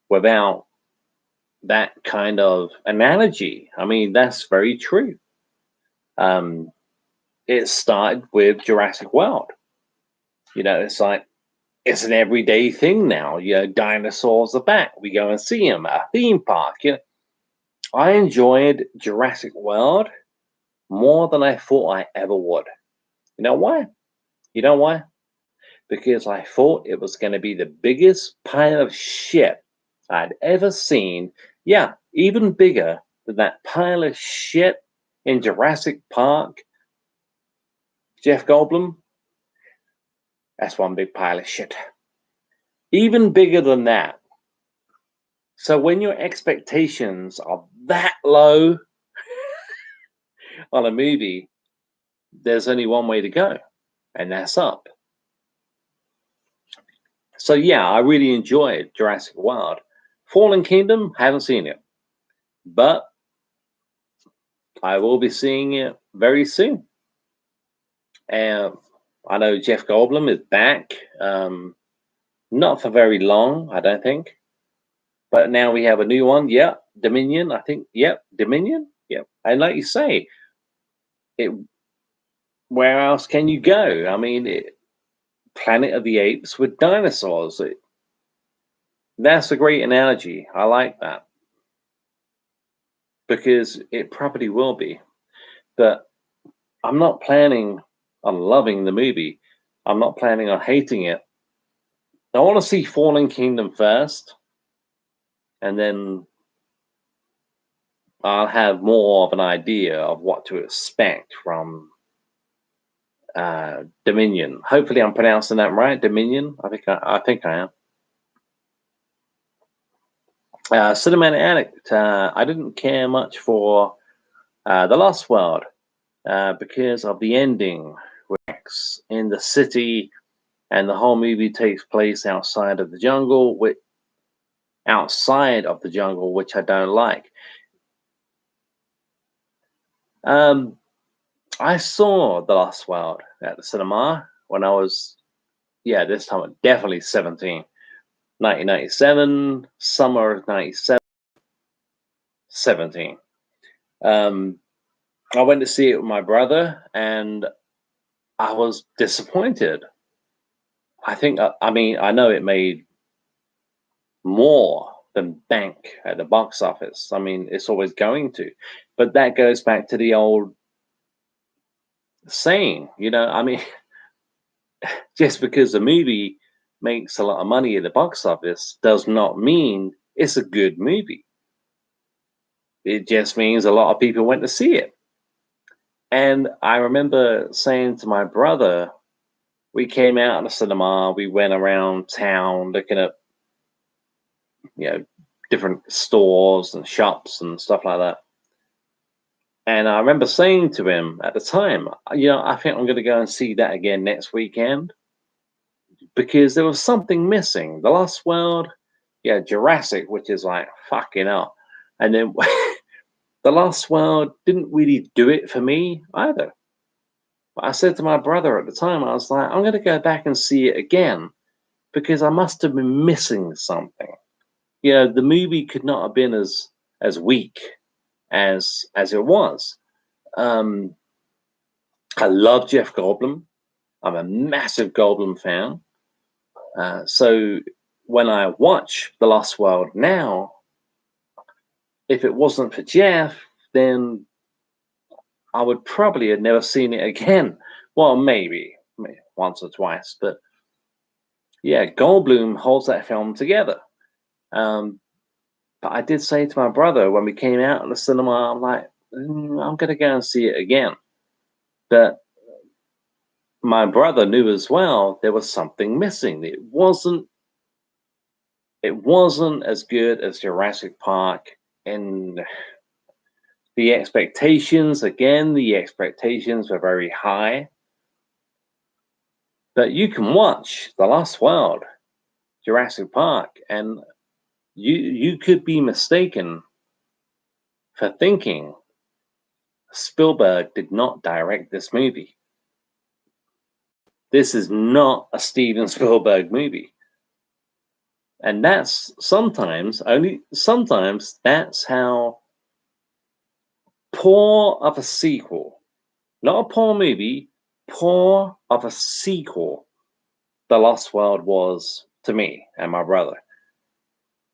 without that kind of analogy? I mean, that's very true. It started with Jurassic World. It's like, it's an everyday thing now. Dinosaurs are back. We go and see them at a theme park. I enjoyed Jurassic World more than I thought I ever would. You know why? Because I thought it was going to be the biggest pile of shit I'd ever seen. Yeah, even bigger than that pile of shit in Jurassic Park. Jeff Goldblum, that's one big pile of shit. Even bigger than that. So when your expectations are that low on a movie, there's only one way to go, and that's up. So yeah, I really enjoyed Jurassic World. Fallen Kingdom, haven't seen it, but I will be seeing it very soon. And I know Jeff Goldblum is back. Not for very long, I don't think. But now we have a new one. Yeah, Dominion, I think. Yep, Dominion. Yep. And like you say, where else can you go? I mean, Planet of the Apes with dinosaurs. That's a great analogy. I like that. Because it probably will be. But I'm not planning on loving the movie. I'm not planning on hating it. I want to see Fallen Kingdom first, and then I'll have more of an idea of what to expect from Dominion. Hopefully, I'm pronouncing that right. Dominion. I think I am. Cinematic Addict. I didn't care much for The Lost World because of the ending, Rex in the city, and the whole movie takes place outside of the jungle. outside of the jungle, which I don't like. I saw The Lost World at the cinema when I was, this time definitely 17. 1997, summer of 97, 17. I went to see it with my brother, and I was disappointed. I know it made more than bank at the box office. I mean, it's always going to, but that goes back to the old saying, just because a movie makes a lot of money at the box office does not mean it's a good movie. It just means a lot of people went to see it. And I remember saying to my brother, we came out of the cinema, we went around town looking at, different stores and shops and stuff like that. And I remember saying to him at the time, I think I'm going to go and see that again next weekend because there was something missing. The Lost World, Jurassic, which is like fucking up. And then The Lost World didn't really do it for me either. But I said to my brother at the time, I was like, I'm going to go back and see it again because I must have been missing something. The movie could not have been as weak as it was. I love Jeff Goldblum. I'm a massive Goldblum fan. So when I watch The Lost World now, if it wasn't for Jeff, then I would probably have never seen it again. Well, maybe once or twice, but Goldblum holds that film together. But I did say to my brother when we came out of the cinema, I'm like, I'm going to go and see it again. But my brother knew as well there was something missing. It wasn't as good as Jurassic Park, and the expectations were very high. But you can watch The Lost World, Jurassic Park, and you could be mistaken for thinking Spielberg did not direct this movie. This is not a Steven Spielberg movie. And that's sometimes that's how poor of a sequel, not a poor movie, poor of a sequel, The Lost World was to me and my brother.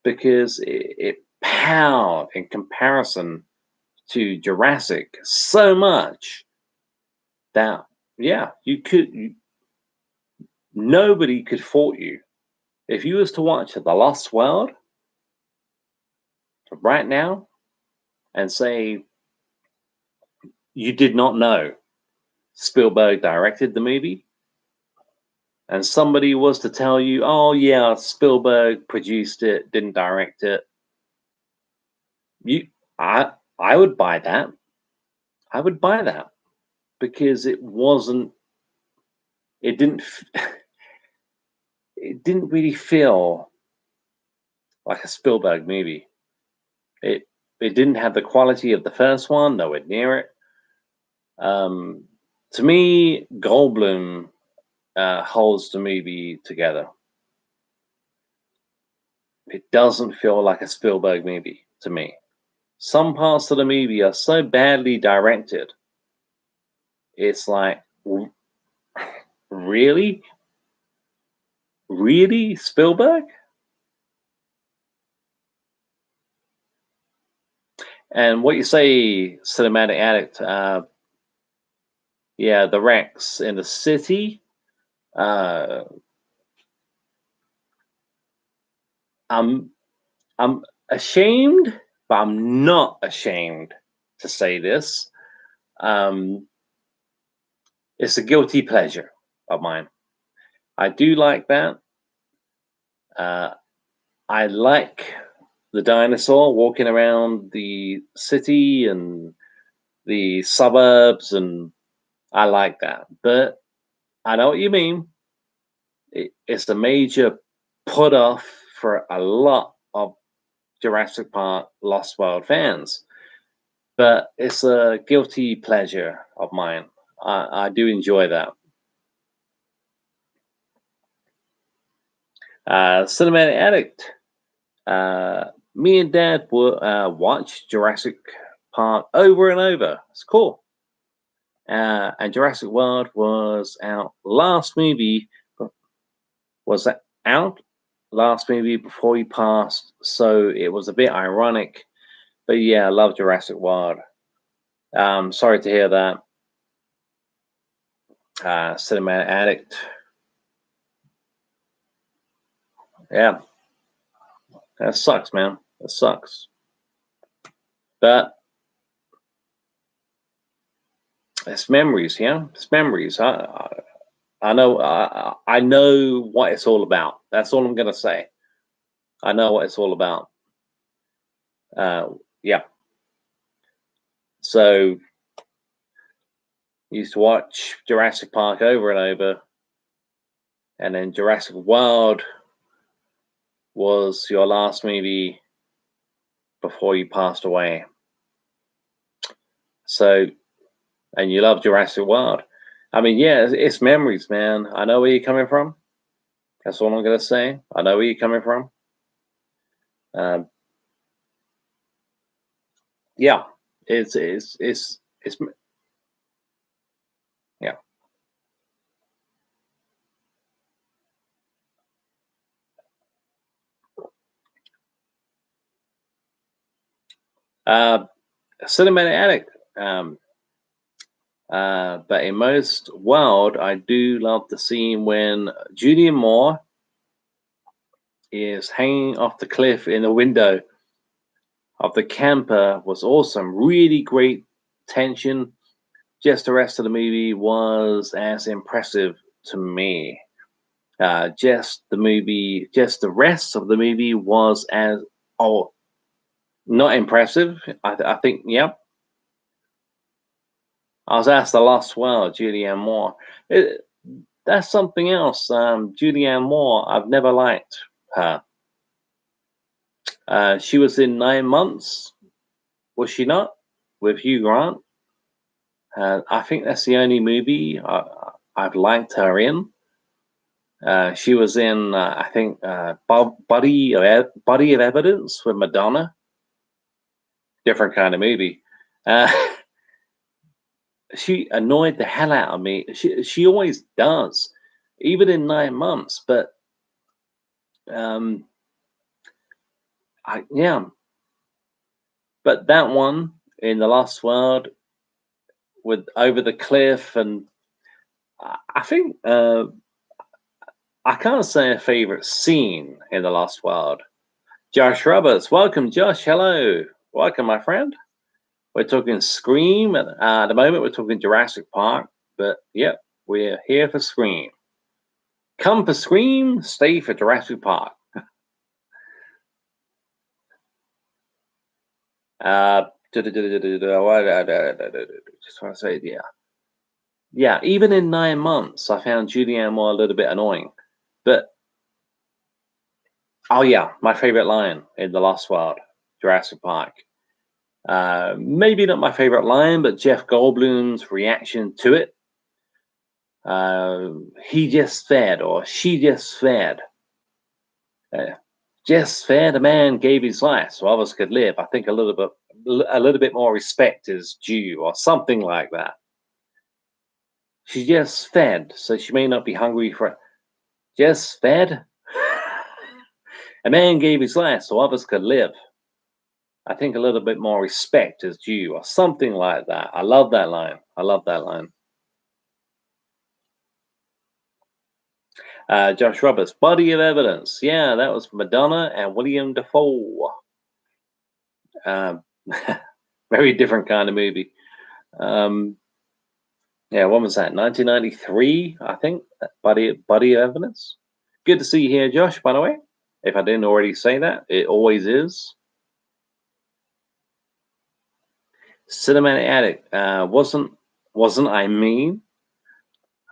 Because it paled in comparison to Jurassic so much that, nobody could fault you. If you was to watch The Lost World right now and say you did not know Spielberg directed the movie, and somebody was to tell you, oh yeah, Spielberg produced it, didn't direct it, I would buy that. I would buy that because it didn't it didn't really feel like a Spielberg movie. It didn't have the quality of the first one, nowhere near it. To me, Goldblum holds the movie together. It doesn't feel like a Spielberg movie to me. Some parts of the movie are so badly directed. It's like, really? Really, Spielberg? And what you say, Cinematic Addict, the wrecks in the city. I'm ashamed, but I'm not ashamed to say this. It's a guilty pleasure of mine. I do like that. I like the dinosaur walking around the city and the suburbs, and I like that. But I know what you mean. It's a major put off for a lot of Jurassic Park Lost World fans, but it's a guilty pleasure of mine. I do enjoy that. Cinematic Addict. Me and Dad will watch Jurassic Park over and over. It's cool. And Jurassic World was out last movie. Was that out last movie before he passed? So it was a bit ironic. But yeah, I love Jurassic World. Sorry to hear that. Cinematic Addict. Yeah. That sucks, man. That sucks. But it's memories, yeah. It's memories. I know. I know what it's all about. That's all I'm gonna say. I know what it's all about. Yeah. So used to watch Jurassic Park over and over, and then Jurassic World was your last movie before you passed away. So, and you love Jurassic World. I mean, yeah, it's memories, man. I know where you're coming from. That's all I'm gonna say. I know where you're coming from. Yeah, it's yeah. Cinematic Addict. But in most world, I do love the scene when Julian Moore is hanging off the cliff in the window of the camper. Was awesome. Really great tension. Just the rest of the movie was as impressive to me. Just the rest of the movie was as not impressive. I think, yeah. I was asked the last world, Julianne Moore. That's something else. Julianne Moore, I've never liked her. She was in 9 months, was she not? With Hugh Grant. I think that's the only movie I've liked her in. She was in, I think, Body of Evidence with Madonna. Different kind of movie. She annoyed the hell out of me. She always does, even in 9 months. But yeah. But that one in the Lost World with over the cliff, and I think I can't say a favorite scene in the Lost World. Josh Roberts, welcome, Josh. Hello, welcome, my friend. We're talking Scream at the moment. We're talking Jurassic Park, but yep, we're here for Scream. Come for Scream, stay for Jurassic Park. Just want to say, yeah. Even in 9 months, I found Julianne Moore a little bit annoying, but oh yeah, my favorite line in the Lost World, Jurassic Park. Maybe not my favorite line, but Jeff Goldblum's reaction to it. He just fed, or she just fed. Just fed. A man gave his life so others could live. I think a little bit more respect is due, or something like that. She just fed, so she may not be hungry for it. Just fed. A man gave his life so others could live. I think a little bit more respect is due, or something like that. I love that line. I love that line. Josh Roberts, Body of Evidence. Yeah, that was Madonna and William Dafoe. Very different kind of movie. Yeah, when was that? 1993, I think. Body of Evidence. Good to see you here, Josh, by the way. If I didn't already say that, it always is. Cinematic Addict. Wasn't I mean?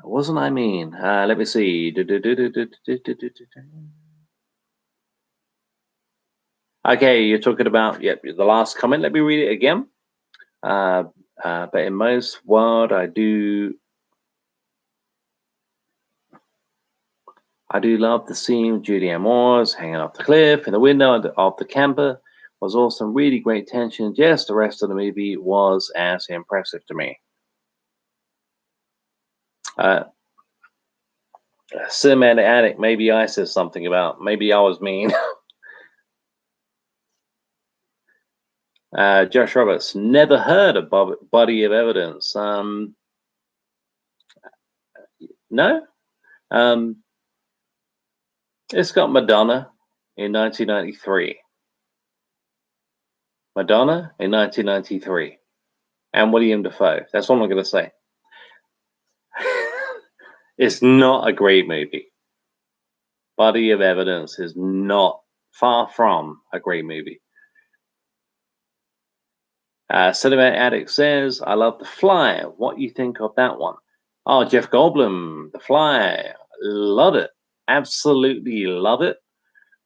Wasn't I mean? Let me see. Okay, you're talking about the last comment. Let me read it again. But in most world, I do love the scene of Julian Moore's hanging off the cliff in the window of the camper. Was also really great tension. Yes, the rest of the movie was as impressive to me. Cinematic Addict, maybe I said something about, maybe I was mean. Josh Roberts, never heard of Body of Evidence. No. It's got Madonna in 1993. Madonna in 1993. And William Dafoe. That's all I'm going to say. It's not a great movie. Body of Evidence is not, far from, a great movie. Cinematic Addict says, I love The Fly. What do you think of that one? Oh, Jeff Goldblum, The Fly. Love it. Absolutely love it.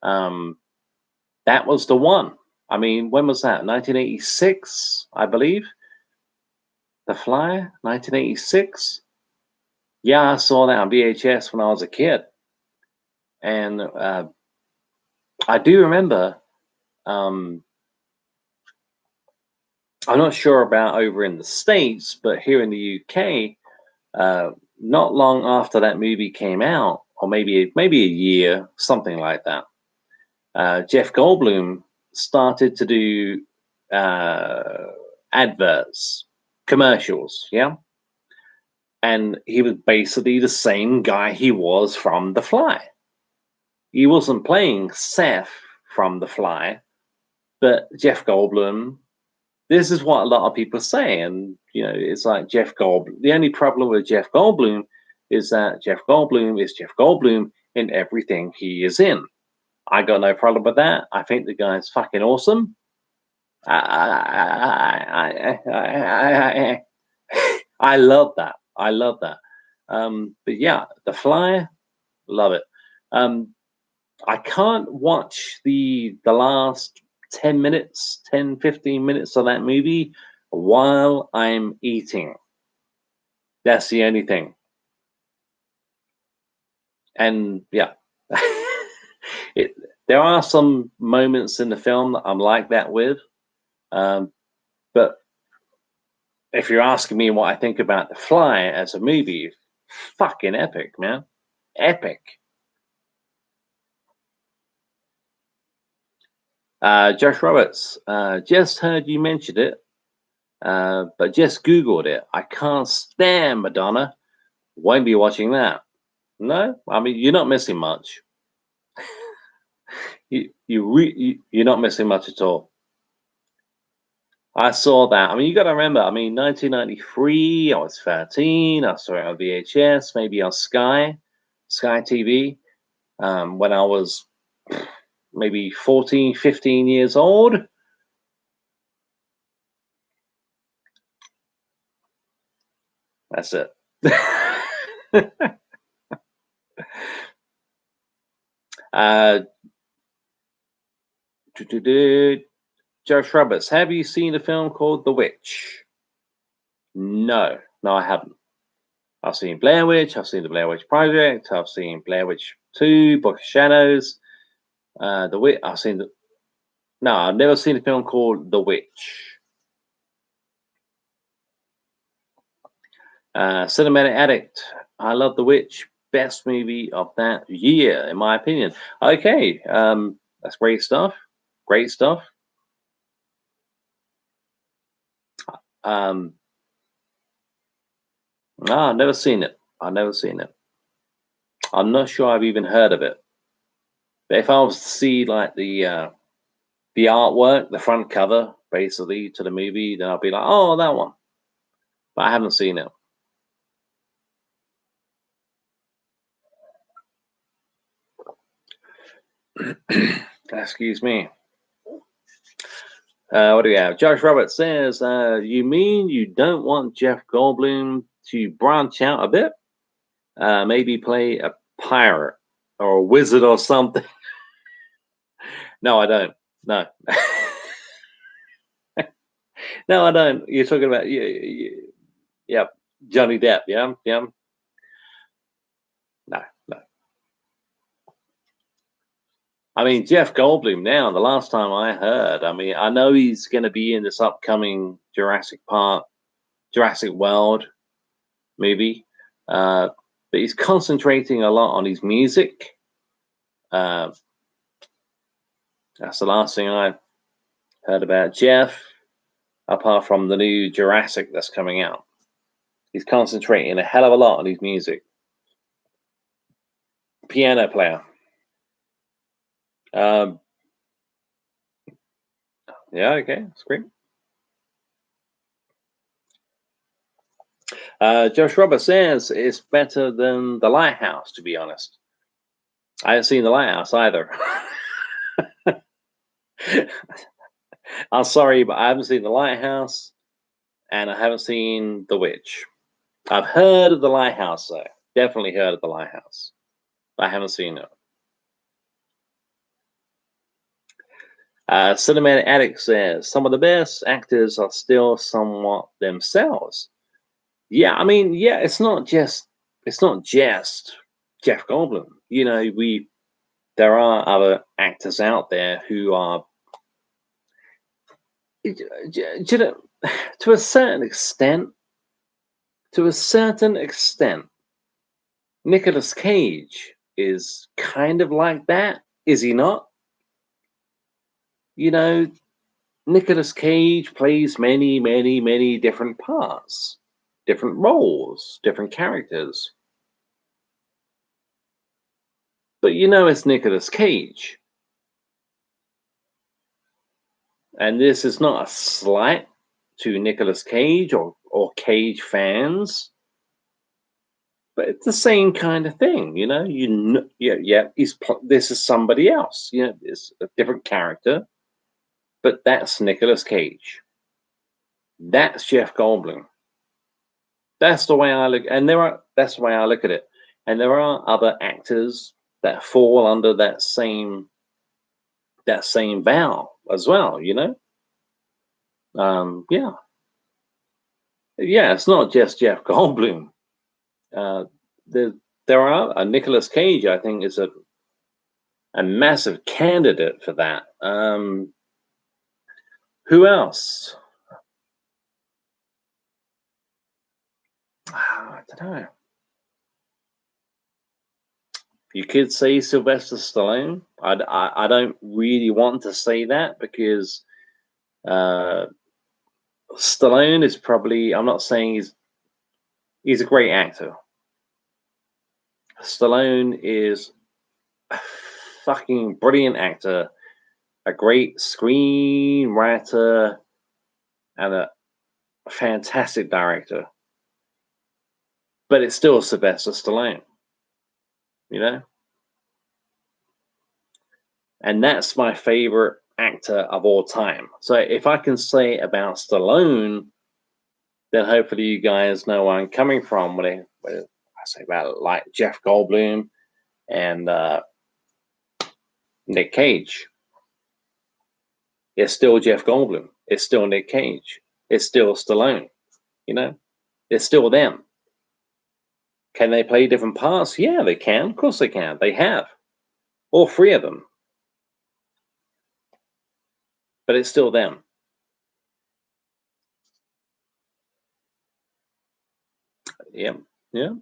That was the one. I mean, when was that? 1986, I believe. The Fly, 1986. Yeah, I saw that on VHS when I was a kid. And I do remember, I'm not sure about over in the States, but here in the UK, not long after that movie came out, or maybe a year, something like that, Jeff Goldblum started to do adverts, commercials, yeah? And he was basically the same guy he was from The Fly. He wasn't playing Seth from The Fly, but Jeff Goldblum. This is what a lot of people say, and it's like Jeff Goldblum. The only problem with Jeff Goldblum is that Jeff Goldblum is Jeff Goldblum in everything he is in. I got no problem with that. I think the guy's fucking awesome. I love that. I love that. But yeah, The Fly, love it. I can't watch the last 10 minutes, 10, 15 minutes of that movie while I'm eating. That's the only thing. And yeah, there are some moments in the film that I'm like that with. But if you're asking me what I think about The Fly as a movie, fucking epic, man. Epic. Josh Roberts, just heard you mention it, but just Googled it. I can't stand Madonna. Won't be watching that. No, I mean, you're not missing much. You're not missing much at all. I saw that. I mean, you got to remember. I mean, 1993. I was 13. I saw it on VHS, maybe on Sky TV, when I was maybe 14, 15 years old. That's it. Josh Roberts, have you seen a film called The Witch? No, I haven't. I've seen Blair Witch. I've seen The Blair Witch Project. I've seen Blair Witch 2, Book of Shadows. The Witch. No, I've never seen a film called The Witch. Cinematic Addict. I love The Witch. Best movie of that year, in my opinion. Okay, that's great stuff. Great stuff. No, I've never seen it. I've never seen it. I'm not sure I've even heard of it. But if I was to see like the artwork, the front cover, basically to the movie, then I'll be like, oh, that one. But I haven't seen it. Excuse me. What do we have? Josh Roberts says, you mean you don't want Jeff Goldblum to branch out a bit? Maybe play a pirate or a wizard or something? No, I don't. No. No, I don't. You're talking about yeah, Johnny Depp. Yeah, yeah. No, no. I mean, Jeff Goldblum now, the last time I heard, I mean, I know he's going to be in this upcoming Jurassic World movie, uh, but he's concentrating a lot on his music. Uh, that's the last thing I heard about Jeff, apart from the new Jurassic that's coming out. He's concentrating a hell of a lot on his music. Piano player. Um, yeah, okay, that's great. Josh Roberts says it's better than The Lighthouse, to be honest. I haven't seen The Lighthouse either. I'm sorry, but I haven't seen The Lighthouse and I haven't seen The Witch. I've heard of The Lighthouse, though. Definitely heard of The Lighthouse. But I haven't seen it. Cinematic Addict says some of the best actors are still somewhat themselves. Yeah, I mean, yeah, it's not just Jeff Goldblum. You know, there are other actors out there who are, you know, to a certain extent, Nicolas Cage is kind of like that, is he not? You know, Nicolas Cage plays many, many, many different parts, different roles, different characters. But you know, it's Nicolas Cage. And this is not a slight to Nicolas Cage or Cage fans, but it's the same kind of thing, you know. Yeah. This is somebody else, you know. It's a different character, but that's Nicolas Cage. That's Jeff Goldblum. That's the way I look, and that's the way I look at it. And there are other actors that fall under that same vow as well, you know. Yeah, yeah. It's not just Jeff Goldblum. Uh, there, there are Nicolas Cage. I think is a massive candidate for that. Who else? I don't know. You could say Sylvester Stallone. I don't really want to say that because uh, Stallone is probably. I'm not saying he's a great actor. Stallone is a fucking brilliant actor, a great screenwriter, and a fantastic director. But it's still Sylvester Stallone, you know? And that's my favorite actor of all time. So if I can say about Stallone, then hopefully you guys know where I'm coming from when I say about like Jeff Goldblum and Nick Cage. It's still Jeff Goldblum. It's still Nick Cage. It's still Stallone. You know, it's still them. Can they play different parts? Yeah, they can. Of course they can. They have all three of them, but it's still them. Yeah, yeah.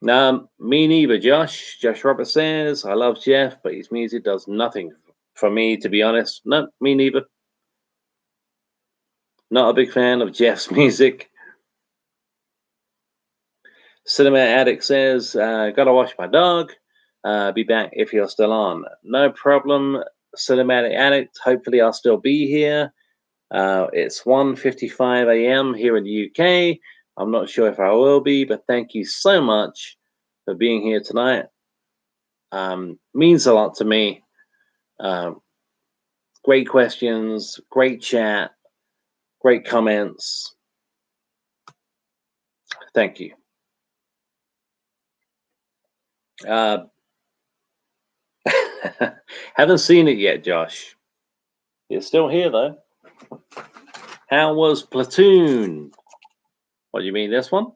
Me neither, Josh. Josh Roberts says, I love Jeff, but his music does nothing for me, to be honest. No, me neither. Not a big fan of Jeff's music. Cinema Addict says, gotta wash my dog. Be back if you're still on. No problem, Cinematic Addict. Hopefully I'll still be here. It's 1:55 a.m. here in the UK. I'm not sure if I will be, but thank you so much for being here tonight. Means a lot to me. Um, Great questions, great chat, great comments. Thank you. Haven't seen it yet, Josh. You're still here though. How was Platoon? What do you mean, this one?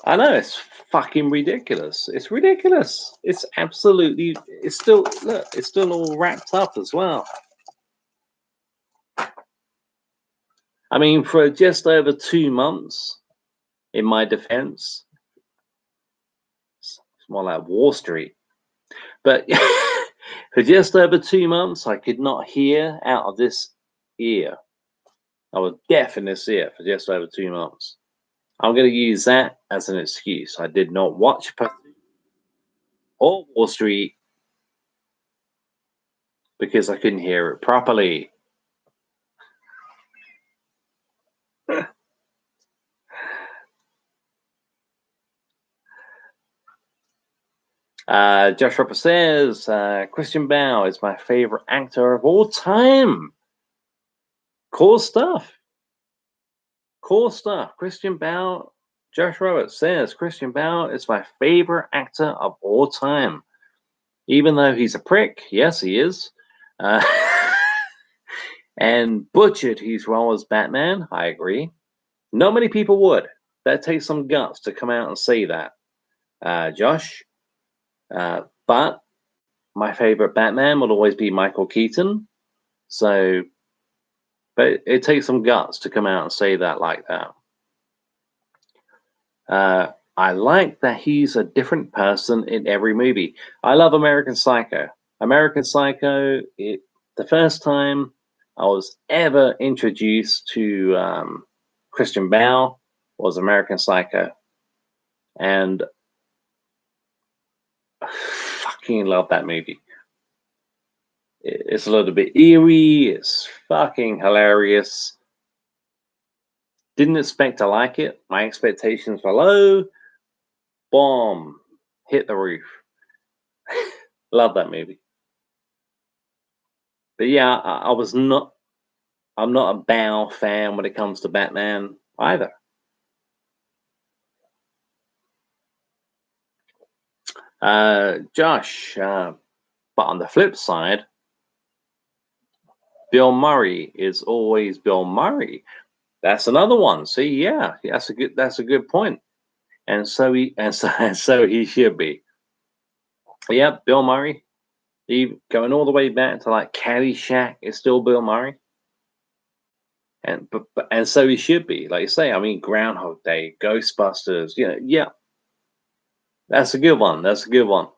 I know, it's fucking ridiculous. It's ridiculous. It's absolutely. It's still look. It's still all wrapped up as well. I mean, for just over 2 months, in my defense, it's more like Wall Street. But for just over 2 months, I could not hear out of this ear. I was deaf in this ear for just over 2 months. I'm going to use that as an excuse. I did not watch or Wall Street because I couldn't hear it properly. Josh Roper says Christian Bale is my favorite actor of all time. Cool stuff. Cool stuff. Christian Bale. Josh Roberts says Christian Bale is my favorite actor of all time. Even though he's a prick, yes, he is. And butchered his role as Batman, I agree. Not many people would. That takes some guts to come out and say that, Josh. But my favorite Batman will always be Michael Keaton. So, but it takes some guts to come out and say that like that. I like that he's a different person in every movie. I love American Psycho. American Psycho, the first time I was ever introduced to Christian Bale was American Psycho. And I fucking love that movie. It's a little bit eerie. It's fucking hilarious. Didn't expect to like it. My expectations were low. Boom. Hit the roof. Love that movie. But yeah, I'm not a Bale fan when it comes to Batman either. Josh, but on the flip side, Bill Murray is always Bill Murray. That's another one. See, yeah, that's a good point. And so he should be. Yeah, Bill Murray. Going all the way back to like Caddyshack is still Bill Murray. And so he should be. Like you say, I mean, Groundhog Day, Ghostbusters. Yeah. That's a good one. That's a good one.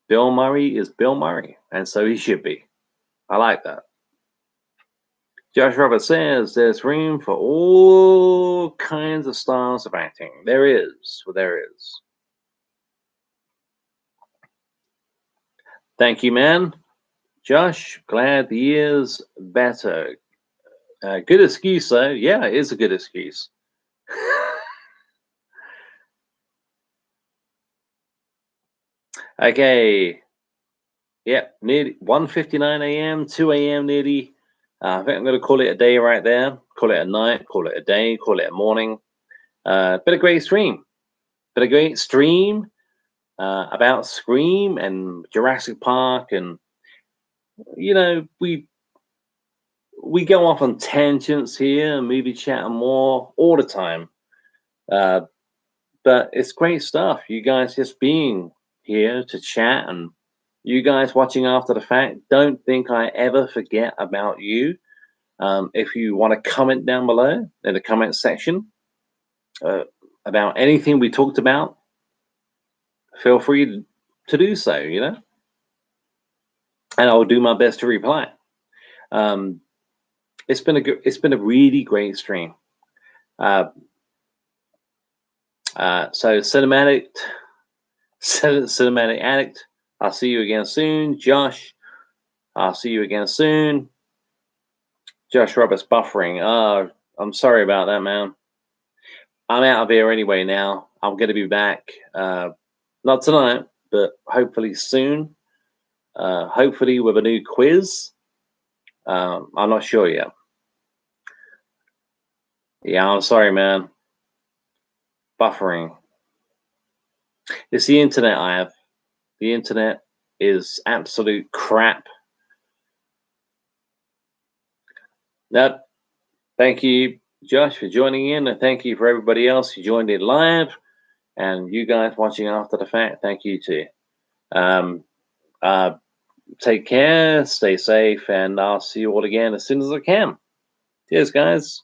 Bill Murray is Bill Murray, and so he should be. I like that. Josh Roberts says there's room for all kinds of styles of acting. There is. Well, there is. Thank you, man. Josh, glad the year's better. Good excuse, though. Yeah, it is a good excuse. Okay. Yep, nearly 1:59 a.m., 2 a.m. nearly. I think I'm going to call it a day right there. Call it a night, call it a day, call it a morning. Been a great stream. Been a great stream about Scream and Jurassic Park, and we go off on tangents here, movie chat and more all the time. But it's great stuff. You guys just being here to chat, and you guys watching after the fact. Don't think I ever forget about you. If you want to comment down below in the comment section about anything we talked about, feel free to do so, and I'll do my best to reply. It's been a really great stream. So cinematic addict, I'll see you again soon. Josh, I'll see you again soon. Josh Roberts buffering. I'm sorry about that, man. I'm out of here anyway now. I'm going to be back. Not tonight, but hopefully soon. Hopefully with a new quiz. I'm not sure yet. Yeah, I'm sorry, man. Buffering. It's the internet I have. The internet is absolute crap. No, thank you, Josh, for joining in, and thank you for everybody else who joined in live, and you guys watching after the fact. Thank you too. Um, uh, Take care, stay safe, and I'll see you all again as soon as I can. Cheers, guys.